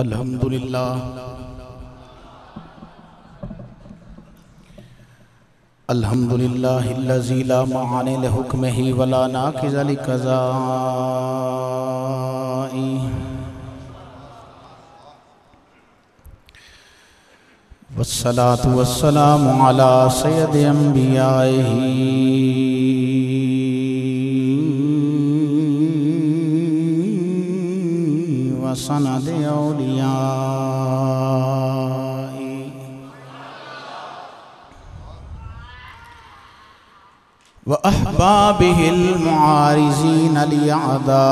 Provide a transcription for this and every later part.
अल्हम्दुलिल्लाह अल्हम्दुलिल्लाहिल्लज़ी ला मानिअ लिहुक्मिही वला नाक़िज़ लिक़ज़ाइही वस्सलातु वस्सलामु अला सय्यदि अंबियाइही व सनदि औलियाइही व अहबाबिहिल मुआरिज़ीन लिअअदाइही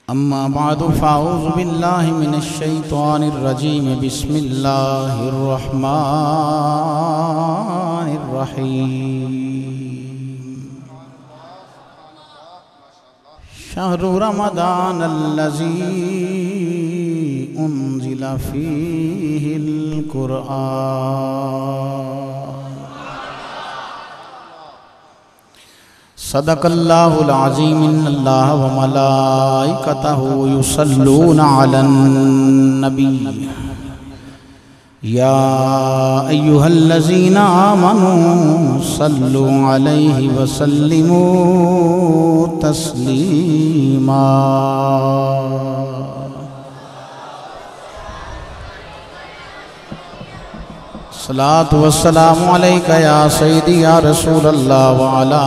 अम्मा बादु फ़अऊज़ु बिल्लाहि मिनश शैतानिर रजीम बिस्मिल्लाहिर रहमानिर रहीम शहरु रमज़ानल्लज़ी उन्ज़िला फ़ीहिल क़ुरआन सदक़ल्लाहुल अज़ीम इन्नल्लाह व मलाइकतहु युसल्लूना अलन नबी या अय्युहल्लज़ीना आमनू सल्लु अलैहि व सल्लिमू तस्लीमा। सलातु वस्सलामु अलैका या सय्यदी या रसूलल्लाह व अला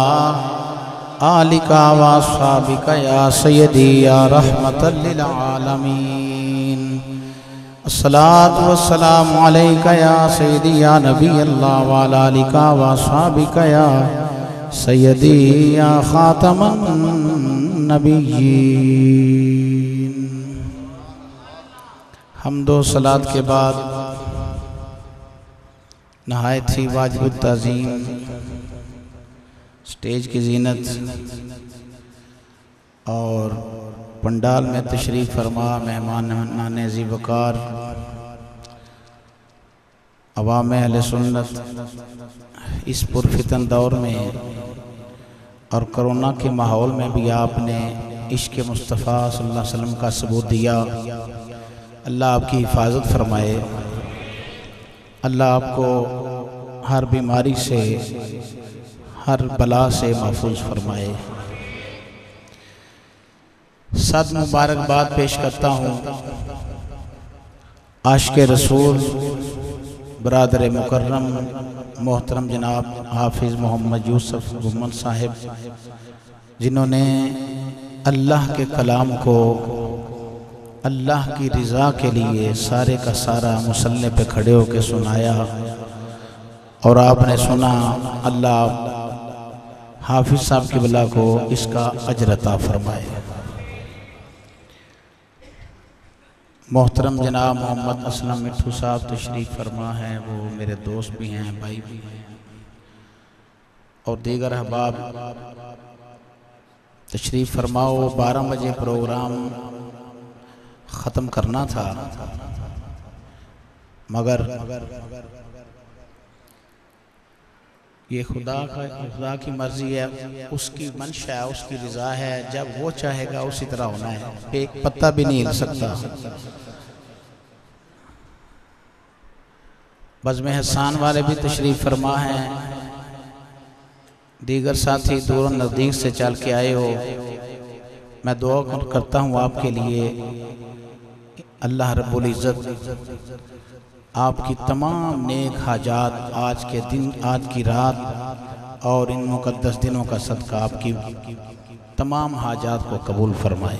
आलिका व अस्हाबिका या सय्यदी या रहमतल लिल आलमीन। अस्सलातु वस्सलामु अलैका या सय्यदी या नबी अल्लाह व अला आलिका व अस्हाबिका या सय्यदी या खातमन नबिय्यीन। हम्दो सलात के बाद नहायत ही वाजिब ताज़ीम स्टेज की जीनत और पंडाल में तशरीफ़ फरमा मेहमान नाज़ी वक़ार अवाम अहले सुन्नत इस पुरफितन दौर में और कोरोना के माहौल में भी आपने इश्क़ मुस्तफ़ा सल्लल्लाहु अलैहि वसल्लम का सबूत दिया। अल्लाह आपकी हिफाजत फरमाए, अल्लाह आपको हर बीमारी से हर बला से महफूज फरमाए। सद मुबारकबाद पेश करता हूँ आशिक़ रसूल बरादर मुकर्रम मोहतरम जनाब हाफिज़ मोहम्मद यूसुफ गुम्मद साहिब, जिन्होंने अल्लाह के कलाम को अल्लाह की रज़ा के लिए सारे का सारा मुसल्ले पे खड़े होकर सुनाया और आपने सुना। अल्लाह हाफिज़ साहब की बला को इसका अजर अता फरमाए। मोहतरम जनाब मोहम्मद असलम मिट्ठू साहब तशरीफ़ फरमा हैं, वो मेरे दोस्त भी हैं, भाई भी हैं और दीगर अहबाब तशरीफ़ फरमाओ। 12 बजे प्रोग्राम ख़त्म करना था मगर ये खुदा की मर्ज़ी है, उसकी मंशा है, उसकी रज़ा है। जब वो चाहेगा उसी तरह होना है, एक पत्ता भी नहीं हिल सकता। बज़्म एहसान वाले भी तशरीफ़ फरमा हैं, दीगर साथी दूर नज़दीक से चल के आए हो। मैं दुआ करता हूँ आपके लिए, अल्लाह रब्बुल इज़्ज़त आपकी तमाम नेक हाजात आज के दिन, आज की रात और इन मुक़द्दस दिनों का सदका आपकी तमाम हाजात को कबूल फरमाए।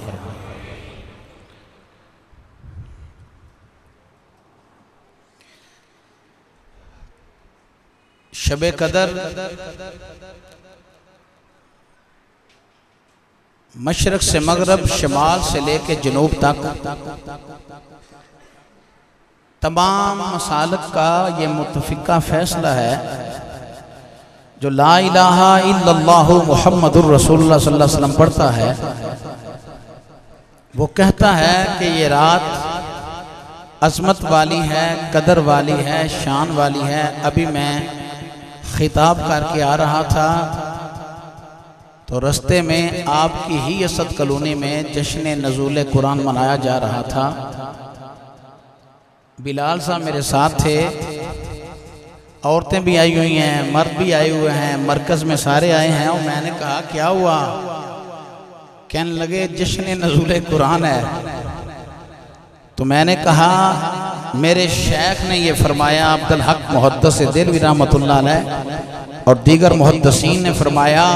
शबे कदर मशरक़ से मगरब, शमाल से लेके जनूब तक तमाम मसालक का ये मुत्तफ़िक़ा फ़ैसला है। जो ला इलाहा इल्लल्लाहु मुहम्मदुर रसूलुल्लाह सल्लल्लाहु अलैहि वसल्लम पढ़ता है वो कहता है कि ये रात अज़मत वाली है, कदर वाली है, शान वाली है। अभी मैं खिताब करके आ रहा था तो रास्ते में आपकी ही असद कॉलोनी में जश्न नज़ूल कुरान मनाया जा रहा था। बिलाल साहब मेरे साथ थे, औरतें भी आई हुई हैं, मर्द भी आए हुए हैं, मरकज़ में सारे आए हैं। और मैंने कहा क्या हुआ? कहने लगे जश्न नज़ूल कुरान है। तो मैंने कहा मेरे शेख ने ये फरमाया, अब्दुल हक मुहद्दिस देलवी रहमतुल्लाह अलैह और दीगर मुहद्दिसीन ने फरमाया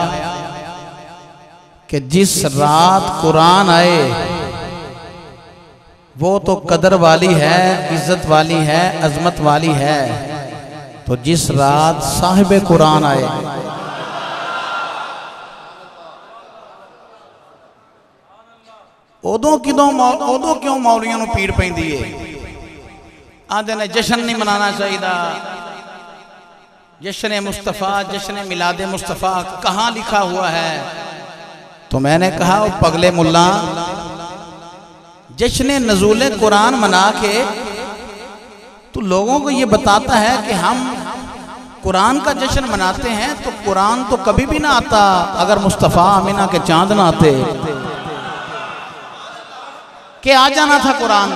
कि जिस रात कुरान आए वो तो कदर वाली है, इज्जत वाली है, अजमत वाली है। तो जिस रात साहिब कुरान आए, उदों क्यों मौलियों नूं पीड़ पैंदी है? आंदे ने जश्न नहीं मनाना चाहिए। जश्न मुस्तफ़ा, जश्न मिलाद मुस्तफ़ा कहाँ लिखा हुआ है? तो मैंने कहा वो पगले मुल्ला, जश्न नज़ूल कुरान मना के तो लोगों को ये बताता है कि हम कुरान का जश्न मनाते हैं। तो कुरान तो कभी भी ना आता अगर मुस्तफ़ा आमिना के चांद ना आते कि आ जाना था कुरान।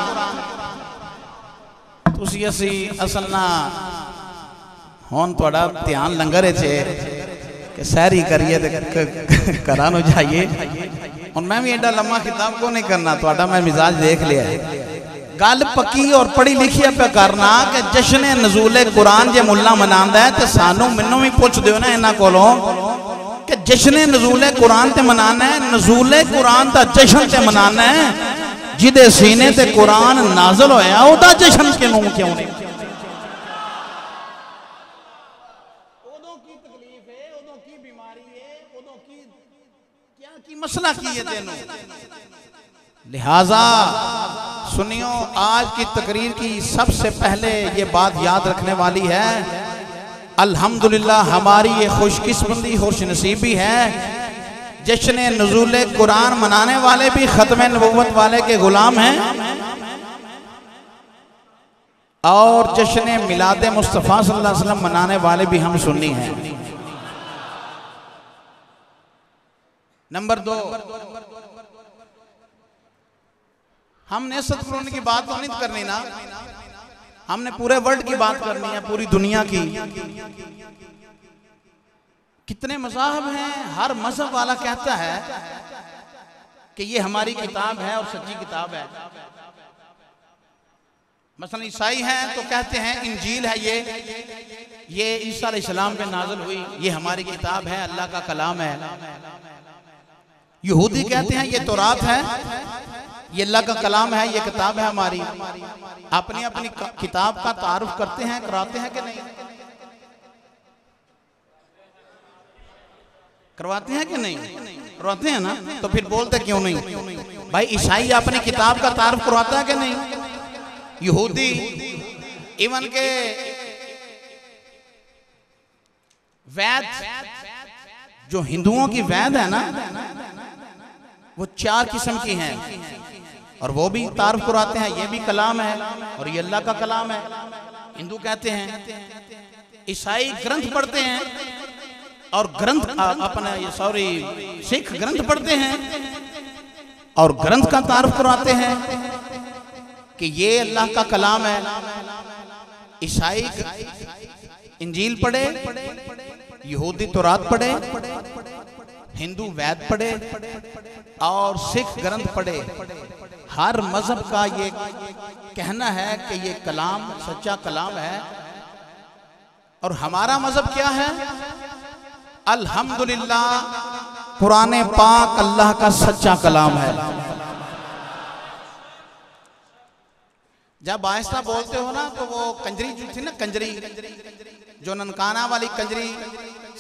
तुसी असी असल ना हुण तुहाडा ध्यान लंगर चे कि सैरी करिए घरां नूं जाइए। और मैं भी एडा लम्मा किताब को नहीं करना, तुहाडा मैं मिजाज देख लिया। गल पक्की और पढ़ी लिखी पे करना कि जश्न नज़ूल कुरान जे मुल्ला मनांदा है तो सानू मैनू भी पुछ दिओ ना इन्हां कोलों कि जश्न नज़ूल कुरान ते मनाना है, नज़ूल कुरान दा जश्न ते मनाना है। जिदे सीने ते कुरान नाज़िल होया ओदा जश्न क्यों नहीं? ओदों की तकलीफ है, ओदों की बीमारी है, ओदों की क्या की मसला की है तेनों। लिहाजा सुनियो, आज की तकरीर की सबसे पहले ये बात याद रखने वाली है, अल्हम्दुलिल्लाह हमारी ये खुशकिस्मती खुशनसीबी है, जश्न नज़ूल कुरान मनाने वाले भी खत्म नबूवत वाले के गुलाम हैं और जश्न मिलाद मुस्तफ़ा सल्लल्लाहु अलैहि वसल्लम मनाने वाले भी हम सुन्नी हैं। नंबर 2, हमने सतपुर की बात तो नहीं करनी ना, हमने पूरे वर्ल्ड की बात करनी है, पूरी दुनिया की। कितने मज़ाहब हैं, हर मज़हब वाला कहता है कि ये हमारी किताब है और सच्ची किताब है। मसलन ईसाई हैं तो कहते हैं इंजील है, ये ईसा अलैहिस्सलाम पे नाज़िल हुई, ये हमारी किताब है, अल्लाह का कलाम है। यहूदी कहते हैं ये तौरात है, ये अल्लाह का कलाम है, ये किताब है हमारी। अपनी अपनी किताब का तारुफ करते हैं, कराते हैं कि नहीं? करवाते हैं कि नहीं? करवाते हैं ना, तो फिर बोलते क्यों नहीं? भाई ईसाई अपनी किताब का तारुफ करवाता है कि नहीं? यहूदी इवन के वैद, जो हिंदुओं की वैद है ना, वो 4 किस्म की हैं और वो भी तारुफ करवाते हैं, ये भी कलाम है और ये अल्लाह का कलाम है। हिंदू कहते हैं, ईसाई ग्रंथ पढ़ते हैं और ग्रंथ अपना सिख ग्रंथ पढ़ते हैं और ग्रंथ का तारुफ करवाते हैं कि ये अल्लाह का कलाम है। ईसाई इंजील पढ़े, यहूदी तौरात पढ़े, हिंदू वैद पढ़े और सिख ग्रंथ पढ़े। हर मजहब का ये कहना है कि ये कलाम सच्चा कलाम है। और हमारा मजहब क्या है? अल्हम्दुलिल्लाह कुरान पाक अल्लाह का सच्चा कलाम है। जब आहिस्ता बोलते हो ना तो वो कंजरी जो थी ना, कंजरी जो ननकाना वाली कंजरी,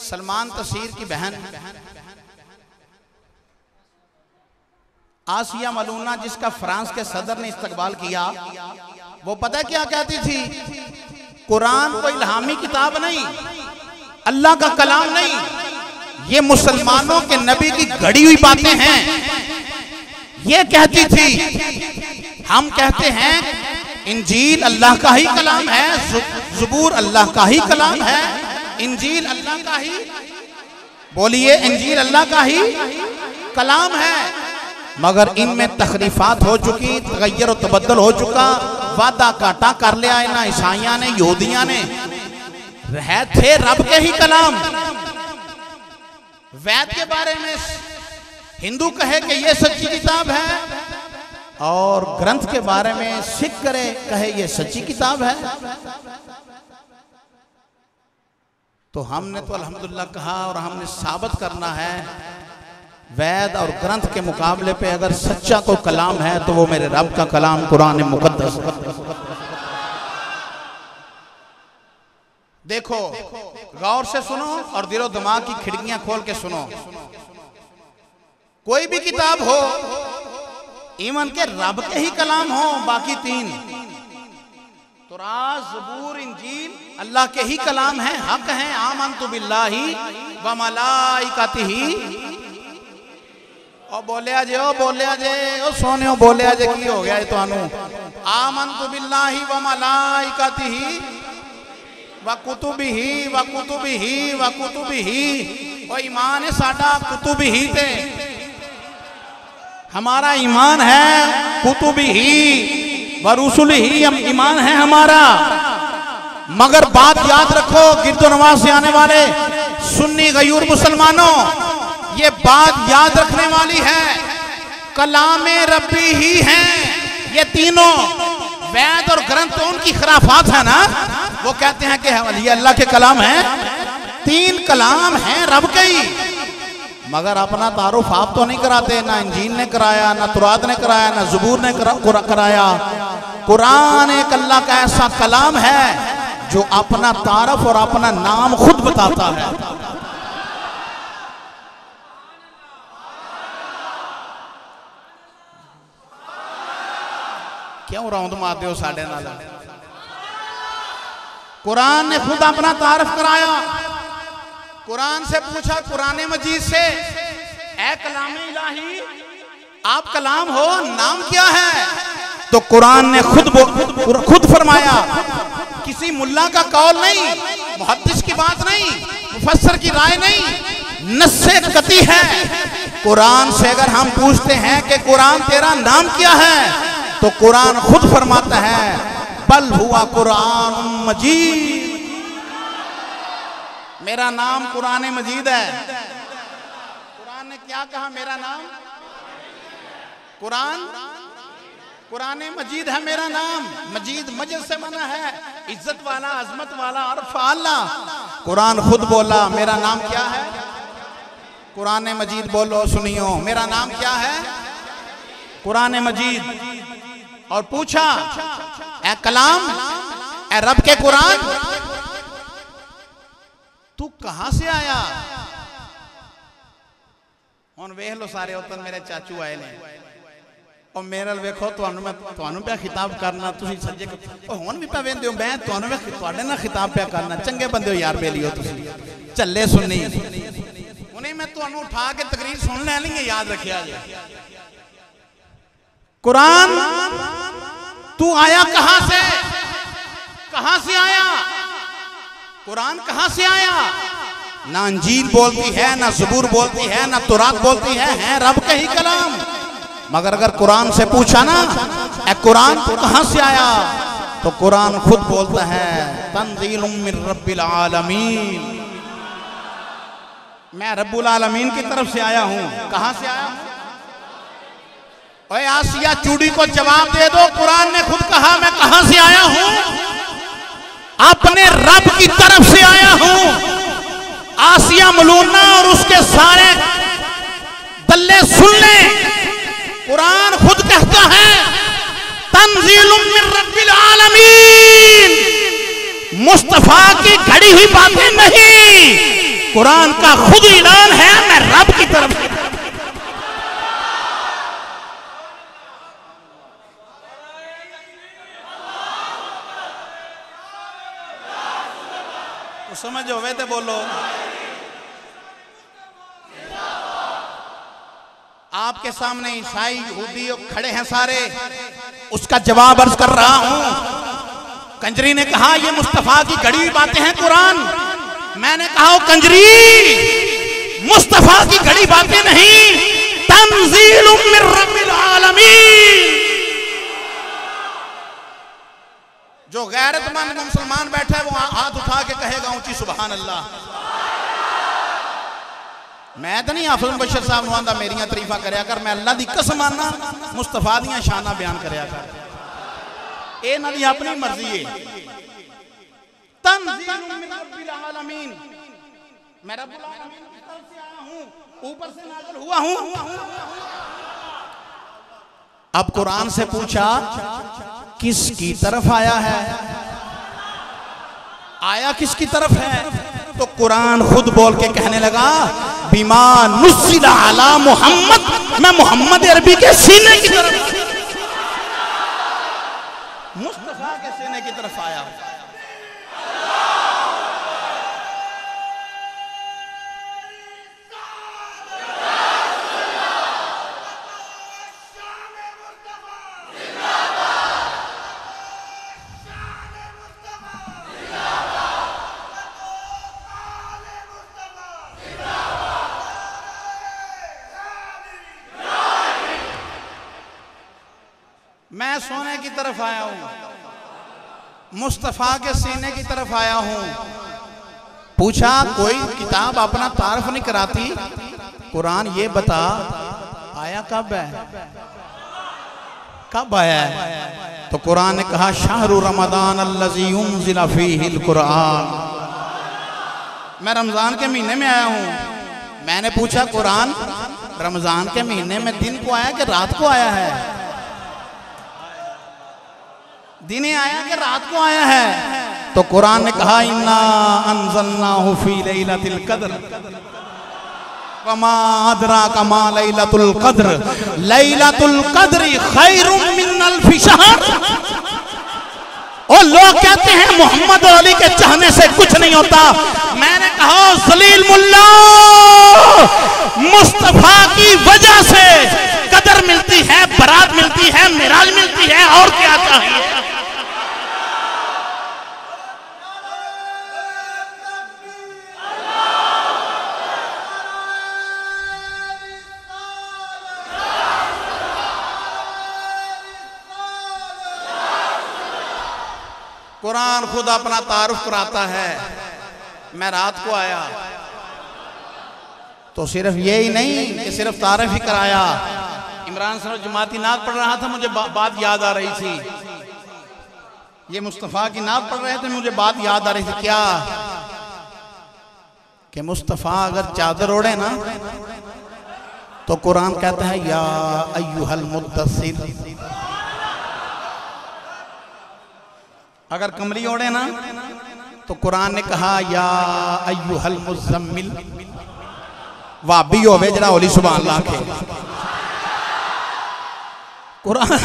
सलमान तसीर की बहन आसिया मलूना, जिसका फ्रांस के सदर ने इस्तकबाल किया, वो पता क्या कहती थी? कुरान कोई इल्हामी किताब नहीं, अल्लाह का कलाम नहीं, ये मुसलमानों के नबी की गढ़ी हुई बातें हैं, ये कहती थी। हम कहते हैं इंजील अल्लाह का ही कलाम है, ज़बूर अल्लाह का ही कलाम है, इंजील अल्लाह का ही। बोलिए इंजील अल्लाह का ही कलाम है, मगर इनमें तखरीफात हो चुकी, तगय्युर और तबद्दुल हो चुका, वादा काटा कर लिया ना ईसाइयां ने, यहूदियां ने। रह थे रब के ही कलाम। वैद के बारे में हिंदू कहे कि ये सच्ची किताब है, और ग्रंथ के बारे में सिख कहे ये सच्ची किताब है। तो हमने तो अल्हम्दुलिल्लाह कहा, और हमने साबित करना है वैद और ग्रंथ के मुकाबले पे अगर सच्चा कोई कलाम है तो वो मेरे रब का कलाम कुरान मुकद्दस। देखो गौर से सुनो और दिलो दिमाग की खिड़कियां खोल के सुनो। कोई भी किताब हो, ईमान के रब के ही कलाम हो, बाकी तीन तौरात, ज़बूर, इंजील अल्लाह के ही कलाम है, हक है। आमन्तु बिल्लाहि व मलाइकतिही। ओ बोलिया जे, ओ सोने बोलिया जे की हो गया है तुहानू। आमन्तु बिल्लाहि व मलाइकतिही व कुतुबिही व कुतुबिही व कुतुबिही। ओ ईमान है साडा कुतुबिही ते, हमारा ईमान है कुतुबिही व रुसुलिही, हम ईमान है हमारा। मगर बात याद रखो गिरदोनवाज से आने वाले सुन्नी गयूर मुसलमानों, ये बात याद रखने वाली है, कलामे रब्बी ही हैं ये तीनों। वैद और ग्रंथ तो उनकी खराफात है ना, वो कहते हैं कि ये अल्लाह के कलाम है, तीन कलाम हैं रब के ही। मगर अपना तारुफ आप तो नहीं कराते, ना इंजील ने कराया, ना तौरात ने कराया, ना ज़बूर ने कराया। कुरान एक अल्लाह का ऐसा कलाम है जो अपना तारफ और अपना नाम खुद बताता है। क्यों रौंद मारते हो साढ़े नाल? कुरान ने खुद अपना तारफ कराया। कुरान से पूछा, कुरान मजीद से, ऐ कलामे इलाही आप कलाम हो, नाम क्या है? तो कुरान ने खुद फरमाया, किसी मुल्ला का कौल नहीं, मुहद्दिस की बात नहीं, मुफस्सिर की राय नहीं, नस्से कती है। कुरान से अगर हम पूछते हैं कि कुरान तेरा नाम क्या है, तो कुरान खुद फरमाता है बल हुआ कुरान मजीद, मेरा नाम कुरान मजीद है। कुरान ने क्या कहा? मेरा नाम कुरान मजीद है मेरा नाम। मजीद मजद से बना है, इज्जत वाला, अजमत वाला, अरफ आला। कुरान खुद बोला मेरा नाम क्या है? कुरान मजीद बोलो, सुनियो मेरा नाम क्या है? कुरान मजीद। और पूछा, ए कलाम, ए रब के कुरान, तू कहां से आया? हुण वेख लो सारे उतन मेरे चाचू आए ने, और मेरे वेखो तुहानू पे खिताब करना, तुसी सज्जे हुण भी पे वेंदे हो, मैं तुहाडे नाल खिताब पे करना। चंगे बंदे हो यार, बेलियो तुसी झल्ले सुन्नी। हुणे मैं तुहानू उठा के तकरीर सुन लैनी है, याद रखिया जे। कुरान तू आया कहां से? कहां से आया? कुरान कहां से आया? ना इंजील बोलती है, ना ज़बूर बोलती है, ना तौरात बोलती है रब के ही कलाम। मगर अगर कुरान से पूछा ना, ए कुरान तू कहां से आया, तो कुरान खुद बोलता है तंज़ीलुम मिर रब्बिल आलमीन, मैं रब्बुल आलमीन की तरफ से आया हूं। कहां से आया? ओए आसिया चूड़ी को जवाब दे दो, कुरान ने खुद कहा मैं कहां से आया हूं? अपने रब की तरफ से आया हूं। आसिया मलूना और उसके सारे दल्ले सुन ले, कुरान खुद कहता है तंज़ीलुम मिर रब्बिल आलमीन। मुस्तफा की घड़ी हुई बातें नहीं, कुरान का खुद ऐलान है मैं रब की तरफ से। समझ होवे तो बोलो। आपके सामने ईसाई यहूदी खड़े हैं सारे, उसका जवाब अर्ज कर रहा हूं। कंजरी ने कहा ये मुस्तफा की घड़ी बातें हैं कुरान। मैंने कहा कंजरी मुस्तफा की घड़ी बातें नहीं, तंजीलुम मिर रब्बिल आलमीन। जो गैरतमंद मुसलमान बैठा है वो हाथ उठा के कहेगा ऊंची सुभान अल्लाह। मैं तो नहीं हाफिज बशर साहब नु आंदा मेरियां तारीफां करया कर, मैं अल्लाह दी कसम आना मुस्तफा दियां शाना बयान करया कर। ए इन्हां दी अपनी मर्जी है। तंजीलुम मिन रब्बिल आलमीन, मैं रब्बुल आलमीन की तरफ से आया हूं, ऊपर से नाज़िल हुआ हूं। अब कुरान से पूछा किसकी तरफ आया है, आया किसकी तरफ है? तो कुरान खुद बोल के कहने लगा बिमा नुज़िला अला मुहम्मद, मैं मोहम्मद अरबी के सीने की तरफ, मुस्तफा के सीने की तरफ आया हूं। मैं सोने की तरफ आया हूं, मुस्तफा के सीने की तरफ आया हूं। पूछा कोई किताब अपना तारफ नहीं कराती, कुरान ये बता आया कब है, कब आया है? तो कुरान ने कहा शाहरु रमदान अल्लज़ी उन्ज़िला फ़ीहिल कुरान, मैं रमजान के महीने में आया हूं। मैंने पूछा कुरान रमजान के महीने में दिन को आया कि रात को आया है? दिन आया कि रात को आया है? तो कुरान ने कहा इन्ना अंज़लनाहु फ़ी लैलतिल क़द्र वमा अदराका मा लैलतुल क़द्र लैलतुल क़द्रि खैरुम मिन अल्फ़ि शहर। और लोग कहते हैं मोहम्मद और अली के चाहने से कुछ नहीं होता। मैंने कहा जलील मुल्ला, मुस्तफा की वजह से कदर मिलती है, बरात मिलती है, मिराज मिलती है, और क्या चाहिए? कुरान खुद अपना तारुफ कराता है, मैं रात को आया। तो सिर्फ ये ही नहीं कि सिर्फ तारुफ ही कराया। इमरान साहब जमाती नात पढ़ रहा था, मुझे बात याद आ रही थी। ये मुस्तफ़ा की नात पढ़ रहे थे, मुझे बात याद आ रही थी। क्या कि मुस्तफ़ा अगर चादर ओढ़े ना तो कुरान कहता है या अय्युहल मुद्दस्सिर। अगर कमली ओढ़े ना तो कुरान ने कहा या अय्युहल मुज़म्मिल। वाबी होवे जरा होली सुभान अल्लाह के। कुरान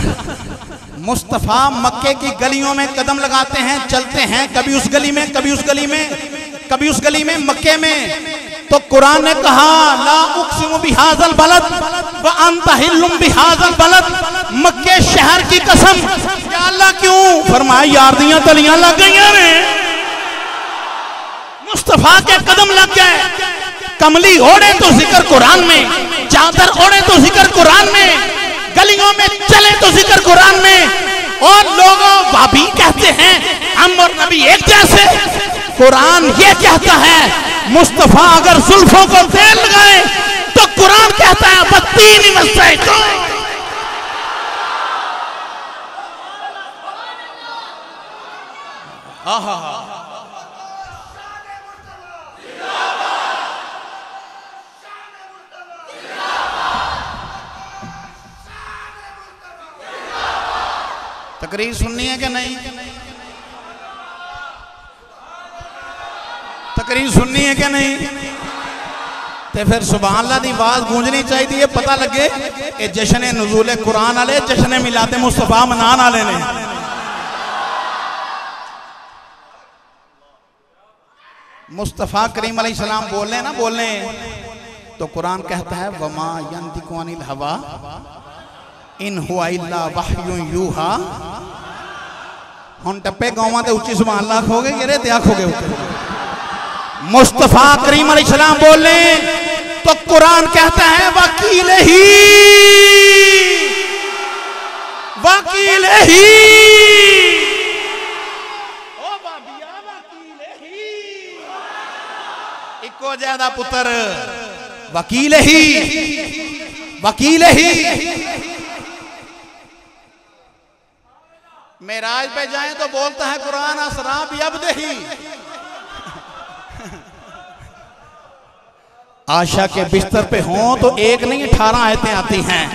मुस्तफ़ा मक्के की गलियों में कदम लगाते हैं, चलते हैं, कभी उस गली में, कभी उस गली में, कभी उस गली में, मक्के में। तो कुरान ने कहा ला उक़सिमु बिहाज़ल बलद व अंत हिल्लुम बिहाज़ल बलद, मक्के शहर की कसम। या अल्लाह क्यों? फरमाया यार दियां तलियां लग गई ने, मुस्तफा के कदम लग गए। कमली ओढ़े तो जिक्र कुरान में, चादर ओढ़े तो जिक्र कुरान में, गलियों में चले तो जिक्र कुरान में। और लोगों भाभी कहते हैं हम और नबी एक जैसे। कुरान ये कहता है मुस्तफा अगर जुल्फों को तेल लगाए तो कुरान कहता है बत्तीनी मस्ते तो। तकरीर सुननी है कि नहीं? तकरीर सुननी है कि नहीं? तो फिर सुभान अल्लाह की आवाज गूंजनी चाहिए, पता लगे ये जश्न नुज़ूल कुरान वाले, जश्न मिलाद मुस्तफा मनाने वाले ने। मुस्तफा करीम अलैहिस्सलाम बोले ना बोले तो कुरान कहता है वमा यंतिकु अनिल हवा इन हुआ इल्ला वह्युन यूहा। हुन टप्पे गाँव ते उच्ची सुभान अल्लाह खोगे गिरे ते आखोगे। मुस्तफा करीम अलैहिस्सलाम बोले तो कुरान कहता है वकील ही, वकील ही, ओ बाबिया वकील ही, इको ज्यादा पुत्र वकील ही, वकील ही। मेराज पे जाएं तो बोलता है कुरान असराब यब्द ही। आशा के बिस्तर पे हों तो एक नहीं 18 आयतें आती हैं।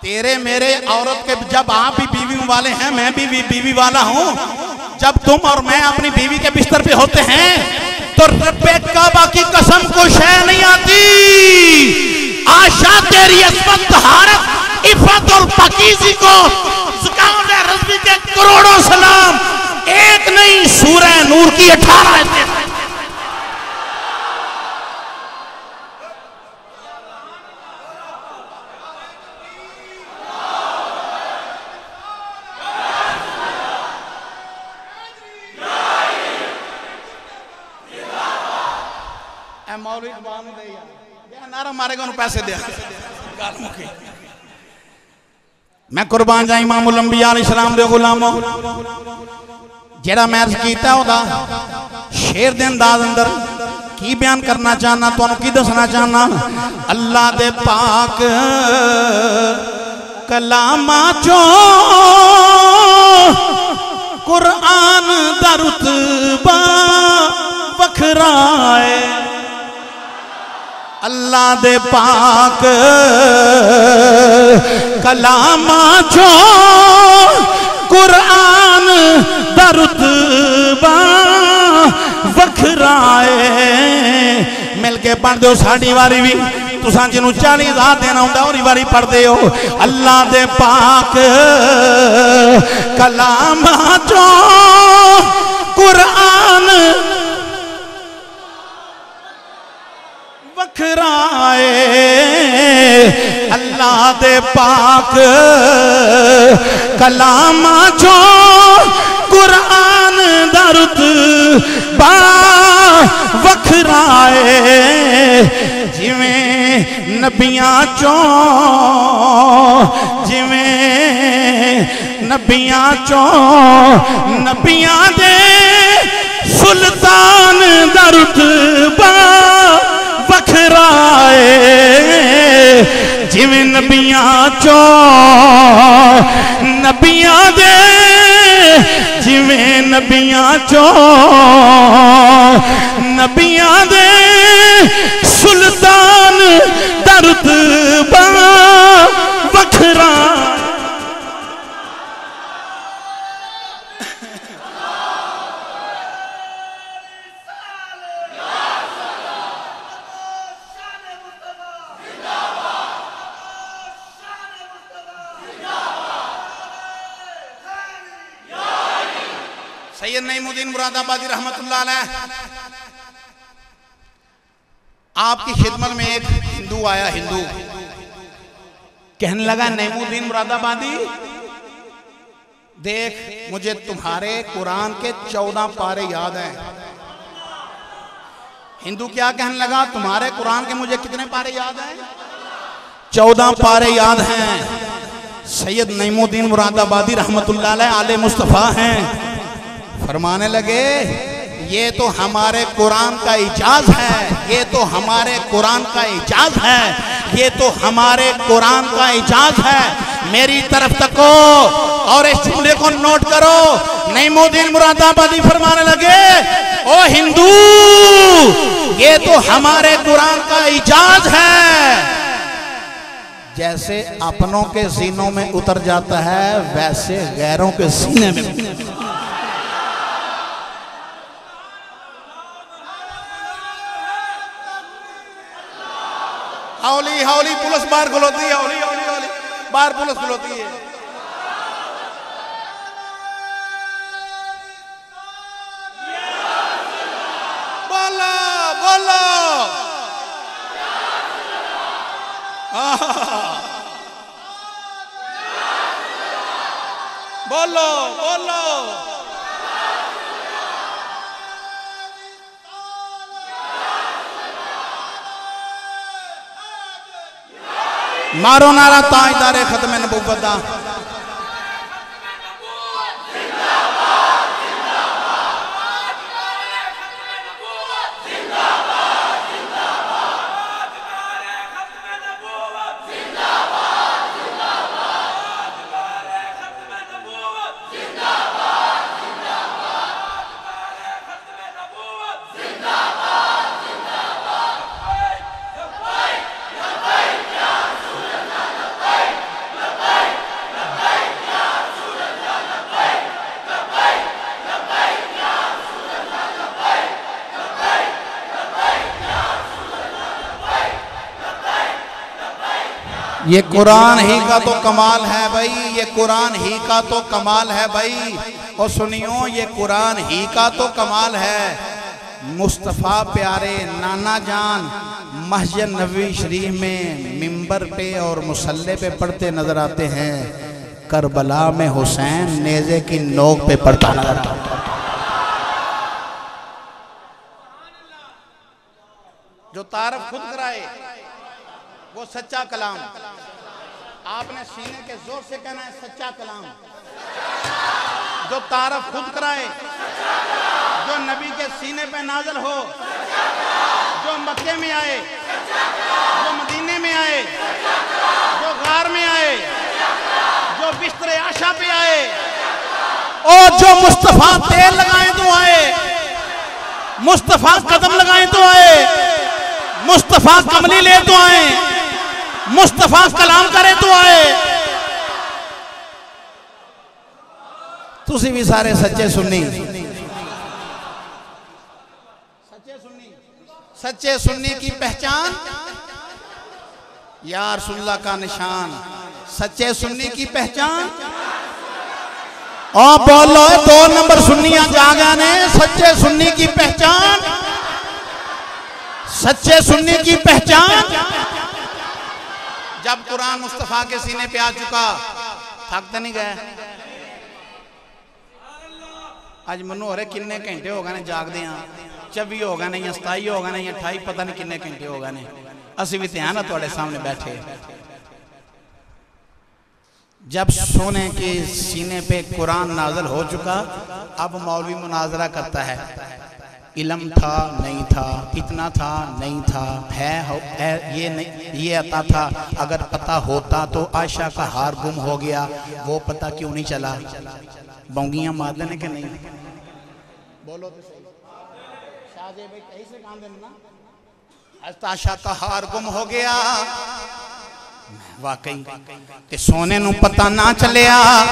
तेरे मेरे औरत के, जब आप भी बीवी वाले हैं मैं भी बीवी वाला हूं, जब तुम और मैं अपनी बीवी के बिस्तर पे होते हैं तो रब्बे काबा की कसम को शय नहीं आती। आशा तेरी अस्मत तहारत इफ़त और पाकीज़ी को रज़्वी के करोड़ों सलाम, एक नहीं सूरह नूर की 18 आयतें। मौलवी नारा मारेगा पैसे दे। मैं कुर्बान जा इमामुल अंबिया अलैहिस्सलाम दे गुलामो, जेड़ा मैं अर्ज कीता ओदा शेर दे अंदाज अंदर की बयान करना चाहना, तुहानू की दसना चाहना। अल्लाह दे पाक कलामा चो कुरान दा रुतबा वखरा है। अल्लाह दे पाक कलामा चो कुरान दा रुतबा वखरा है। मिल के पढ़ दो साड़ी वारी भी, तुसां जिन्हों 40,000 देना होंदा ओरी वारी पढ़दे हो। अल्लाह दे पाक कलामा चो कुरान वखराए। अल्लाह दे पाक कलामा चो कुरान दा रुतबा वखराए। जिवें नबियां चो, जिवें नबियां चो नबियां दे सुल्तान दा रुतबा वखराए। जिवें नबियां चो नबियां दे, जिवें नबियां चो नबियां दे सुल्तान दा रुतबा वखरा। सैयद नईमुद्दीन मुरादाबादी रहमतुल्लाह अलैह, आपकी खिदमत में एक हिंदू आया। हिंदू कहने लगा नईमुद्दीन मुरादाबादी देख, मुझे तुम्हारे कुरान के 14 पारे याद हैं। हिंदू क्या कहने लगा, तुम्हारे कुरान के मुझे कितने पारे याद हैं? 14 पारे याद हैं। सैयद नईमुद्दीन मुरादाबादी रहमतुल्लाह अलैह आले मुस्तफ़ा हैं। फरमाने लगे ये तो हमारे कुरान का इजाज है, ये तो हमारे कुरान का इजाज है, ये तो हमारे कुरान का इजाज है। मेरी तरफ तको और इस जुमले को नोट करो। नईमुद्दीन मुरादाबादी फरमाने लगे ओ हिंदू, ये तो हमारे कुरान का इजाज है। जैसे अपनों के सीनों में उतर जाता है वैसे गैरों के सीने में। हौली हौली पुलिस बाहर खुलोती है, हौली हौली हौली बाहर पुलिस खुलोती है। बोलो बोलो बोलो बोलो। मारो नारा ताजदारे खत्म नबूवत दा। ये कुरान ही का तो कमाल है भाई, ये कुरान ही का तो कमाल है भाई। और सुनियो ये कुरान ही का तो कमाल है। मुस्तफ़ा प्यारे नाना जान मस्जिद नबवी शरीफ में मिंबर पे और मुसल्ले पे पढ़ते नजर आते हैं। करबला में हुसैन नेज़े की नोक पे पढ़ता नजर आता है। जो तारफ खुद कराए वो सच्चा कलाम। आपने सीने के जोर से कहना है सच्चा कलाम। जो तारफ खुद कराए, जो नबी के सीने पे नाज़िल हो, जो मक्के में आए, जो मदीने में आए, जो गार में आए, जो बिस्तर आशा पे आए, और जो मुस्तफ़ा तेल लगाए तो आए, मुस्तफ़ा कदम लगाए तो आए, मुस्तफ़ा कमली ले तो आए, मुस्तफ़ा कलाम करे तो आए। तुसी भी सारे सच्चे सुन्नी, सच्चे सुन्नी की पहचान या रसूलुल्लाह का निशान। सच्चे सुन्नी की पहचान और बोलो 2 नंबर सुन्नियां जागा ने। सच्चे सुन्नी की पहचान, सच्चे सुन्नी की पहचान। जब कुरान मुस्तफ़ा के सीने पे आ चुका, थकते नहीं गए। आज मनु हो रहे किन्ने घंटे हो गए ने जागदे हैं, 24 हो गए ने या 27 हो गए ने या 28, पता नहीं किन्ने घंटे हो गए ने। असी भी ध्यान है तुहाडे सामने बैठे। जब सोने के सीने पे कुरान नाज़िल हो चुका, अब मौलवी मुनाजरा करता है। इल्म था नहीं था, इतना था नहीं था, है ये नहीं, ये आता था, अगर पता होता तो आयशा का हार गुम हो गया, वो पता क्यों नहीं चला। बौंगियां मार देने के नहीं बोलो तो सही। शाहजे भाई कहीं से काम देना ना, आयशा का हार गुम हो गया वाकई ते सोने नू पता ना चलिया।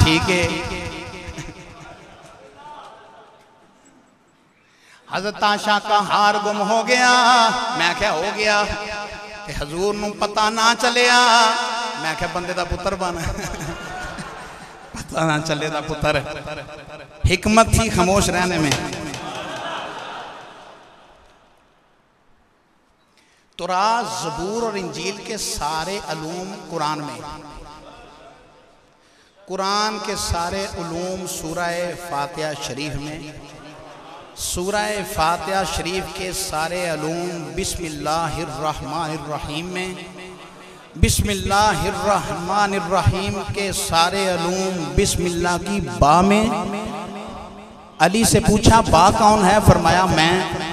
ठीक है, हज़रत आयशा का हार गुम हो गया। मैं क्या हो गया ते हजूर नू पता ना चलिया। मैं क्या बंदे दा पुत्र बन पता ना चले दा पुत्र। हिकमत थी खामोश रहने में। तौरात, ज़बूर और इंजील के सारे उलूम कुरान में, कुरान के सारे उलूम सूरह फातिहा शरीफ में, सूरह फातिहा शरीफ के सारे उलूम बिस्मिल्लाहिर्रहमानिर्रहीम में, बिस्मिल्लाहिर्रहमानिर्रहीम के सारे उलूम बिस्मिल्लाह की बा में। अली से पूछा बा कौन है, फरमाया मैं।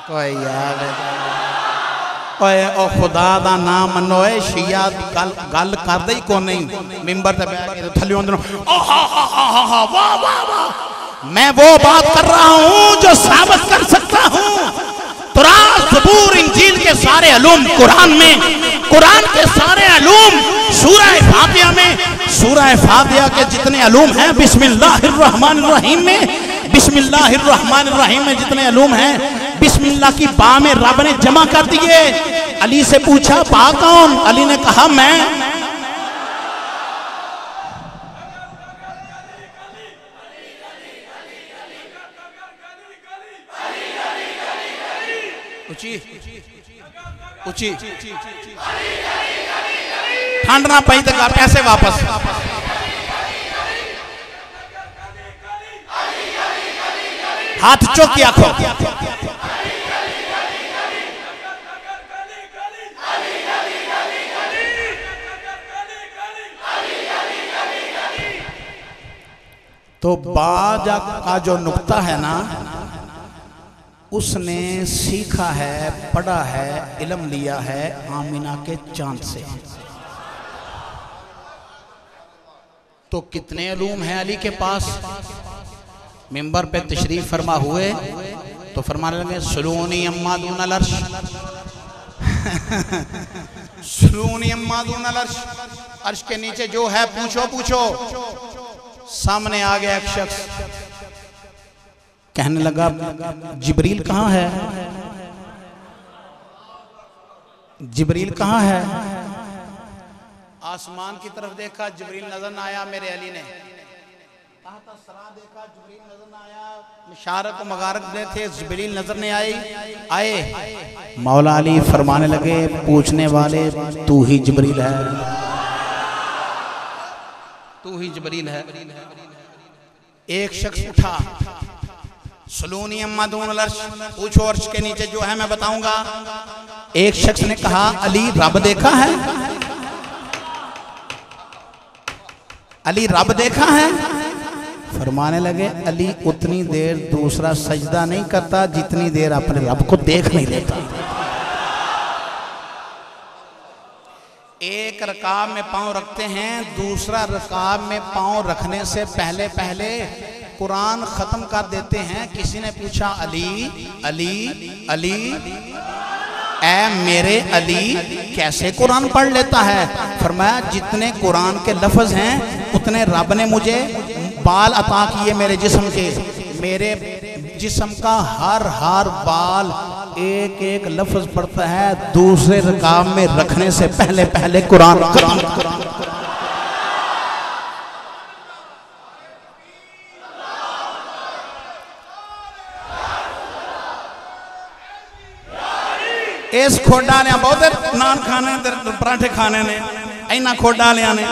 कोई यार ओए ओ खुदा दा नाम मनोए शिया गल करदे ही को नहीं। मिंबर ते बैठ के थल्लियों अंदर वाह वाह वाह, मैं वो बात कर रहा हूं जो साबित कर सकता हूं। तौरात, ज़बूर, इंजील के सारे उलूम कुरान में, कुरान के सारे उलूम सूरह फातिहा में, सूरह फातिहा के जितने उलूम हैं बिस्मिल्लाहिर्रहमानिर्रहीम में, बिस्मिल्लाहिर्रहमानिर्रहीम में जितने उलूम हैं बिस्मिल्लाह की बा में रब ने जमा कर दिए। अली से पूछा बा कौन, अली ने कहा मैं। ऊंची ऊंची ठंड ना पई तो पैसे वापस। हाथ चौक के आखो तो बाजा का जो नुक्ता है ना, उसने सीखा है, पढ़ा है, इल्म लिया है आमिना के चांद से। तो कितने उलूम हैं अली के पास। मिंबर पे तशरीफ फरमा हुए तो फरमाने लगे सलूनी अम्मा दून अल अर्श सलूनी अम्मा दून अल अर्श, अर्श के नीचे जो है पूछो पूछो। सामने आ गया एक शख्स, कहने लगा जिब्रील कहाँ है, जिब्रील कहाँ है। आसमान की तरफ देखा, जिब्रील नजर न आया। मेरे अली ने सरा देखा, जिब्रील नजर न आया। मुशारक मगारक दे थे, जिब्रील नजर नहीं आए। मौला अली फरमाने लगे पूछने वाले तू ही जिब्रील है, तू ही जिब्रील है। एक शख्स उठा, सलूनी अम्मा दून अल अर्श, पूछो अर्श के नीचे जो है मैं बताऊंगा। एक शख्स ने कहा अली रब देखा है, अली रब देखा है। फरमाने लगे अली उतनी देर दूसरा सजदा नहीं करता जितनी देर अपने रब को देख नहीं लेता। एक रकाब में पांव रखते हैं, दूसरा रकाब में पांव रखने से पहले पहले कुरान खत्म कर देते हैं। किसी ने पूछा अली अली अली, ऐ मेरे अली कैसे कुरान पढ़ लेता है। फरमाया जितने कुरान के लफ्ज हैं उतने रब ने मुझे बाल अता किए मेरे जिस्म के। मेरे जिस्म का हर हर बाल एक एक लफ्ज पढ़ता है दूसरे रकाब में रखने से पहले पहले कुरान। इस खोडा ने बहुत नान खाने पराठे खाने ने, इन्ना खोडा लिया ने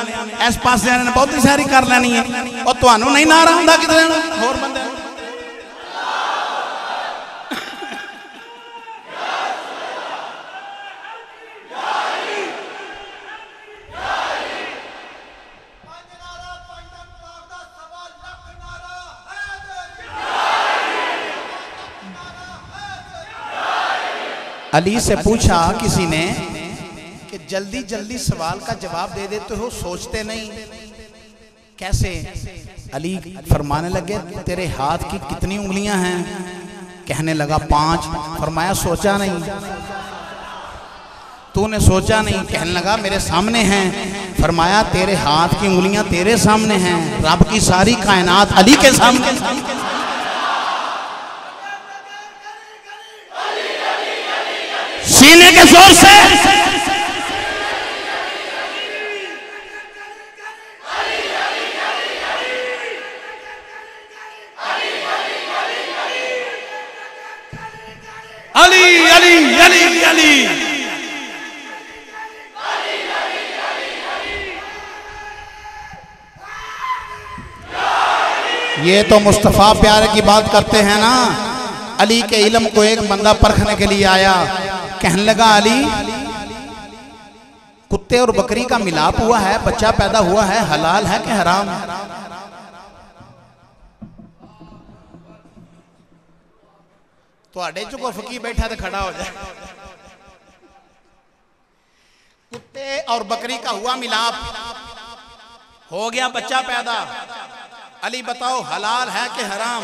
इस पास ने बहुत ही सारी कर लेनी है। और तुहानू नहीं नारा हुंदा किधर होर बंदे। अली से पूछा किसी ने कि जल्दी जल्दी सवाल का जवाब दे देते हो, सोचते नहीं कैसे। अली फरमाने लगे तेरे हाथ की कितनी उंगलियां हैं। कहने लगा 5। फरमाया सोचा नहीं, तूने सोचा नहीं। कहने लगा मेरे सामने हैं। फरमाया तेरे हाथ की उंगलियां तेरे सामने हैं, रब की सारी कायनात अली के सामने। सीने के जोर से अली अली अली अली। ये तो मुस्तफा प्यारे की बात करते हैं ना। अली के इल्म को एक बंदा परखने के लिए आया। कहने लगा अली कुत्ते और बकरी का मिलाप हुआ है, बच्चा पैदा हुआ है, हलाल है कि हराम। तो आड़े चो को फकीर बैठा तो खड़ा हो जाए। कुत्ते और बकरी का हुआ मिलाप, हो गया बच्चा पैदा। अली बताओ हलाल है कि हराम।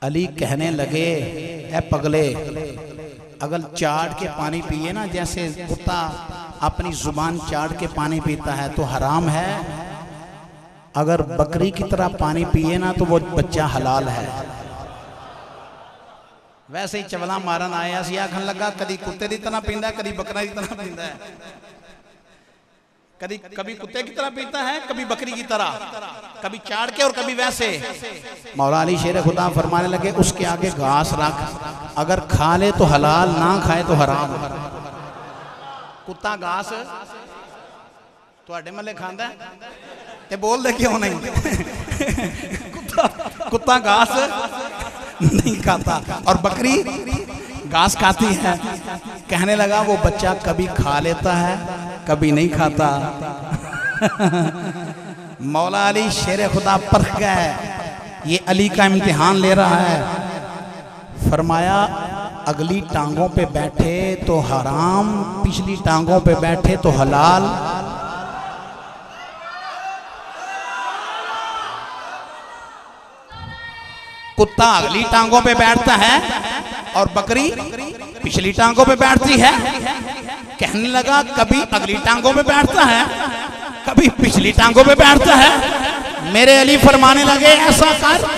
अली कहने लगे ए पगले, अगर चाट के पानी पिए ना, जैसे कुत्ता अपनी जुबान चाट के पानी पीता है तो हराम है। अगर बकरी की तरह पानी पिए ना तो वो बच्चा हलाल है। वैसे ही चवला मारन आया सी, आखन लगा कभी कुत्ते की तरह पींदा है, कभी बकरा की तरह पींदा है। कभी कुत्ते की तरह पीता है, कभी बकरी की तरह, कभी चाड़ के और कभी वैसे। मौला अली शेर खुदा फरमाने लगे उसके आगे घास रख, अगर खा ले तो हलाल, ना खाए तो हराम। कुत्ता घास तुहाडे महल्ले खांदा है ते बोल दे क्यों नहीं। कुत्ता घास नहीं खाता और बकरी घास खाती है। कहने लगा वो बच्चा कभी खा लेता है कभी नहीं खाता। मौला अली शेर खुदा परख गए, ये अली का इम्तिहान ले रहा है। फरमाया अगली टांगों पे बैठे तो हराम, पिछली टांगों पे बैठे तो हलाल। कुत्ता अगली टांगों पे बैठता है और बकरी पिछली टांगों पे बैठती है। कहने लगा कभी अगली टांगों पे बैठता है, कभी पिछली टांगों पे बैठता है। मेरे अली फरमाने लगे ऐसा कर,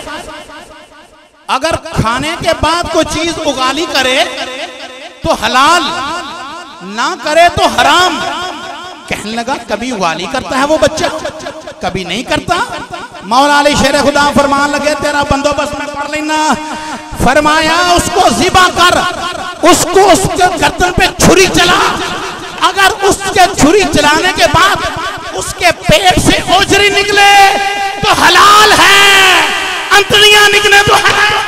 अगर खाने के बाद कोई चीज उगाली करे तो हलाल, ना करे तो हराम। कहने लगा कभी उगाली करता है वो बच्चा, कभी नहीं करता। मौला अली शेर खुदा फरमान लगे तेरा बंदोबस्त मैं कर लेना। फरमाया उसको ज़िबा कर, उसको उसके गर्दन पे छुरी चला। अगर उसके छुरी चलाने के बाद उसके पेट से ओजरी निकले तो हलाल है, अंतड़ियां निकले तो हलाल।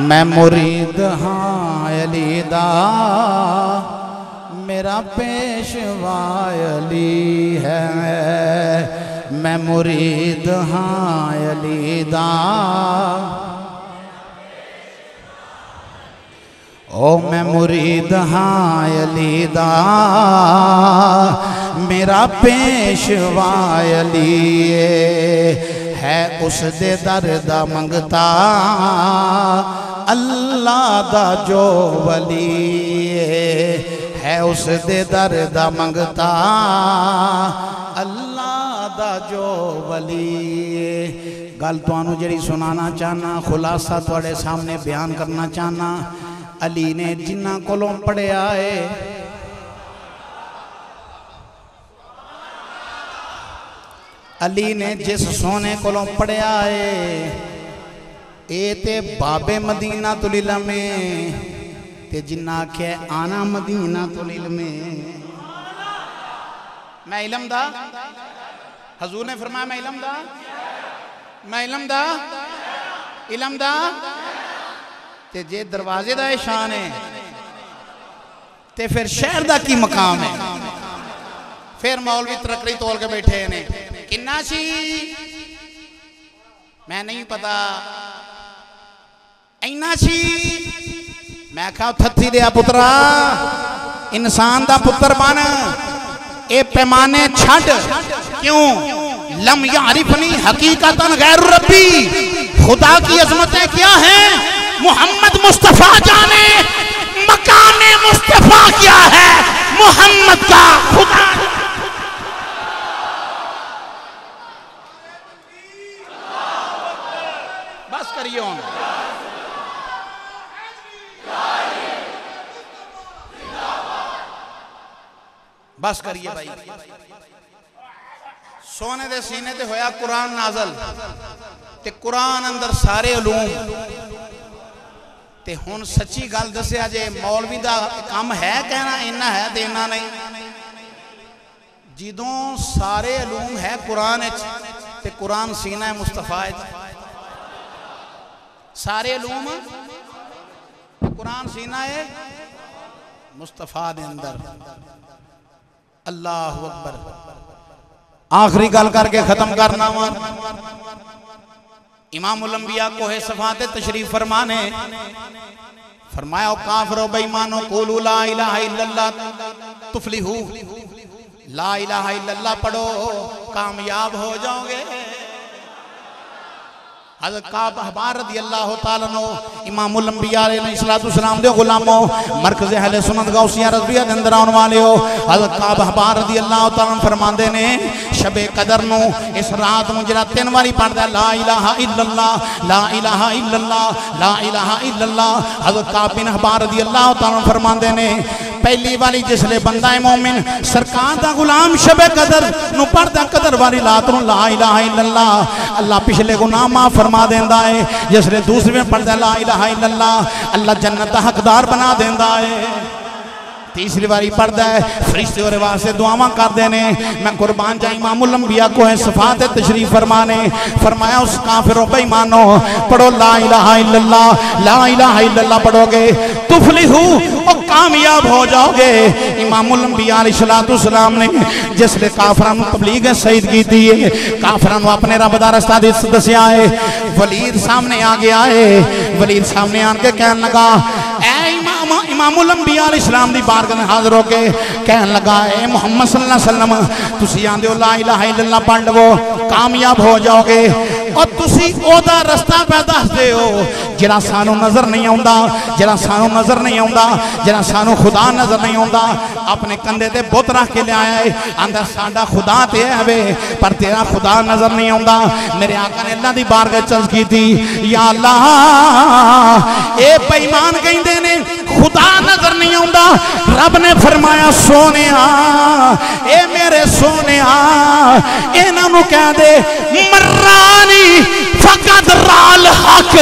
मैं मुरीद हाँ अली दा, मेरा पेशवा अली है। मैं मुरीद हाँ अली दा, ओ मैं मुरीद हाँ अली दा, मेरा पेशवा अली है। उस दे दर दा मंगता अल्लाह दा जो वली है। उस दे दर दा मंगता अल्लाह दा जो वली। गल तुहानू जिहड़ी सुनाना चाहना, खुलासा तुहाडे सामने बयान करना चाहना। अली ने जिन्हां कोलों पढ़िया है, अली ने जिस सोने कोलों पढ़िया है, ए ते बाबे मदीना तुल इल्म ते जिन्ना आखे आना मदीना तुल इल्म। मैं इल्म दा, हजूर ने फरमाया मैं इल्म दा, मैं इल्म दा, इल्म दा। ते जे दरवाजे दा शान है ते फिर शहर दा की मकाम है। फिर मौलवी तरकड़ी तोल के बैठे ने, किन्ना सी मैं नहीं पता, इन्ना सी। मैं कहा थत्थी दिया पुत्रा, इंसान दा पुत्र बन, ए पैमाने छड़। क्यों? लम यारिफनी हकीकतन गैर रब्बी, खुदा की अजमतें क्या हैं मोहम्मद मुस्तफा जाने। मकाने मुस्तफा क्या है मोहम्मद का खुदा। बस करिए बस करिए भाई। सोने दे सीने ते होया कुरान नाजल, ते कुरान अंदर सारे उलूम। ते हुण सच्ची गल दस्या जे मौलवी दा काम है कहना इन्ना है ते इन्ना नहीं। जिदों सारे उलूम है कुरान विच ते कुरान सीना मुस्तफा विच, सारे उलूम कुरान सीना है मुस्तफा दे अंदर। अल्लाह अकबर। आखिरी गल करके खत्म करना वा। इमामुल अंबिया कोहे सफा ते तशरीफ फरमाने, फरमाया काफिरो बेईमानो कुलू ला इलाहा इल्लल्लाह तुफलिहू, ला इलाहा इल्लल्लाह पढ़ो कामयाब हो जाओगे। हज़रत काब अहबार रज़ी अल्लाह तआला अन्हु इमामुल अंबिया अलैहिस्सलाम दे गुलामो मरकज़ अहले सुन्नत गौसिया रज़विया दे अंदर आने वाले हो। हज़रत काब अहबार रज़ी अल्लाह तआला फरमांदे ने शबे कदर नु इस रात नु जरा 3 बारी पढ़दा ला इलाहा इल्लल्लाह ला इलाहा इल्लल्लाह ला इलाहा इल्लल्लाह। हज़रत काब बिन अहबार रज़ी अल्लाह तआला फरमांदे ने पहली वाली जिसले बंदा है मोमिन सरकार दा गुलाम शबे कदर नु पढ़दा कदर वाली रात नु ला इलाहा इल्लल्लाह अल्लाह पिछले गुनाह माफ फरमा देंदा है। जिसले दूसरे में पढ़दा ला इलाहा इल्लल्लाह अल्लाह जन्नत दा हकदार बना देंदा है। तीसरी बारी पढ़दा है फरिश्ते और वास्ते दुआवां करदे ने। मैं कुर्बान जाए इमामुल अंबिया को है सफात तशरीफ फरमाने फरमाया उस काफिर बेईमानो पढ़ो ला इलाहा इल्लल्लाह पढ़ोगे तुफलिहू और कामयाब हो जाओगे। इमामुल अंबिया अलैहिस्सलाम ने जिसले काफिरां नूं तबलीग सईद की थी काफिरां नूं अपने रब दा रास्ता दस्या है वलीद सामने आ गया है। वलीद सामने आन के कहन लगा इमामुल अंबिया अलैहिस्सलाम दी बारगाह में हाजिर होके कहन लगा ए मोहम्मद सल्लल्लाहु अलैहि वसल्लम तुसी आंदे हो ला इलाहा इल्लल्लाह पढ़ लो कामयाब हो जाओगे और तुसी ओदा रास्ता पे दसदे हो जिहड़ा सानू नजर नहीं आउंदा जिहड़ा सानू खुदा नजर नहीं आउंदा। अपने कंधे ते बुत रख के लिया है अंदर साडा खुदा ते है वे पर तेरा खुदा नजर नहीं आउंदा। मेरे आका ने अल्लाह दी बारगाह चर्ज की थी या अल्लाह ए बेईमान कहंदे ने खुदा नजर नहीं आउंदा। रब ने फरमाया सोनिया ए मेरे सोनिया इन्हां नूं कह दे मर्रानी फकत राल हक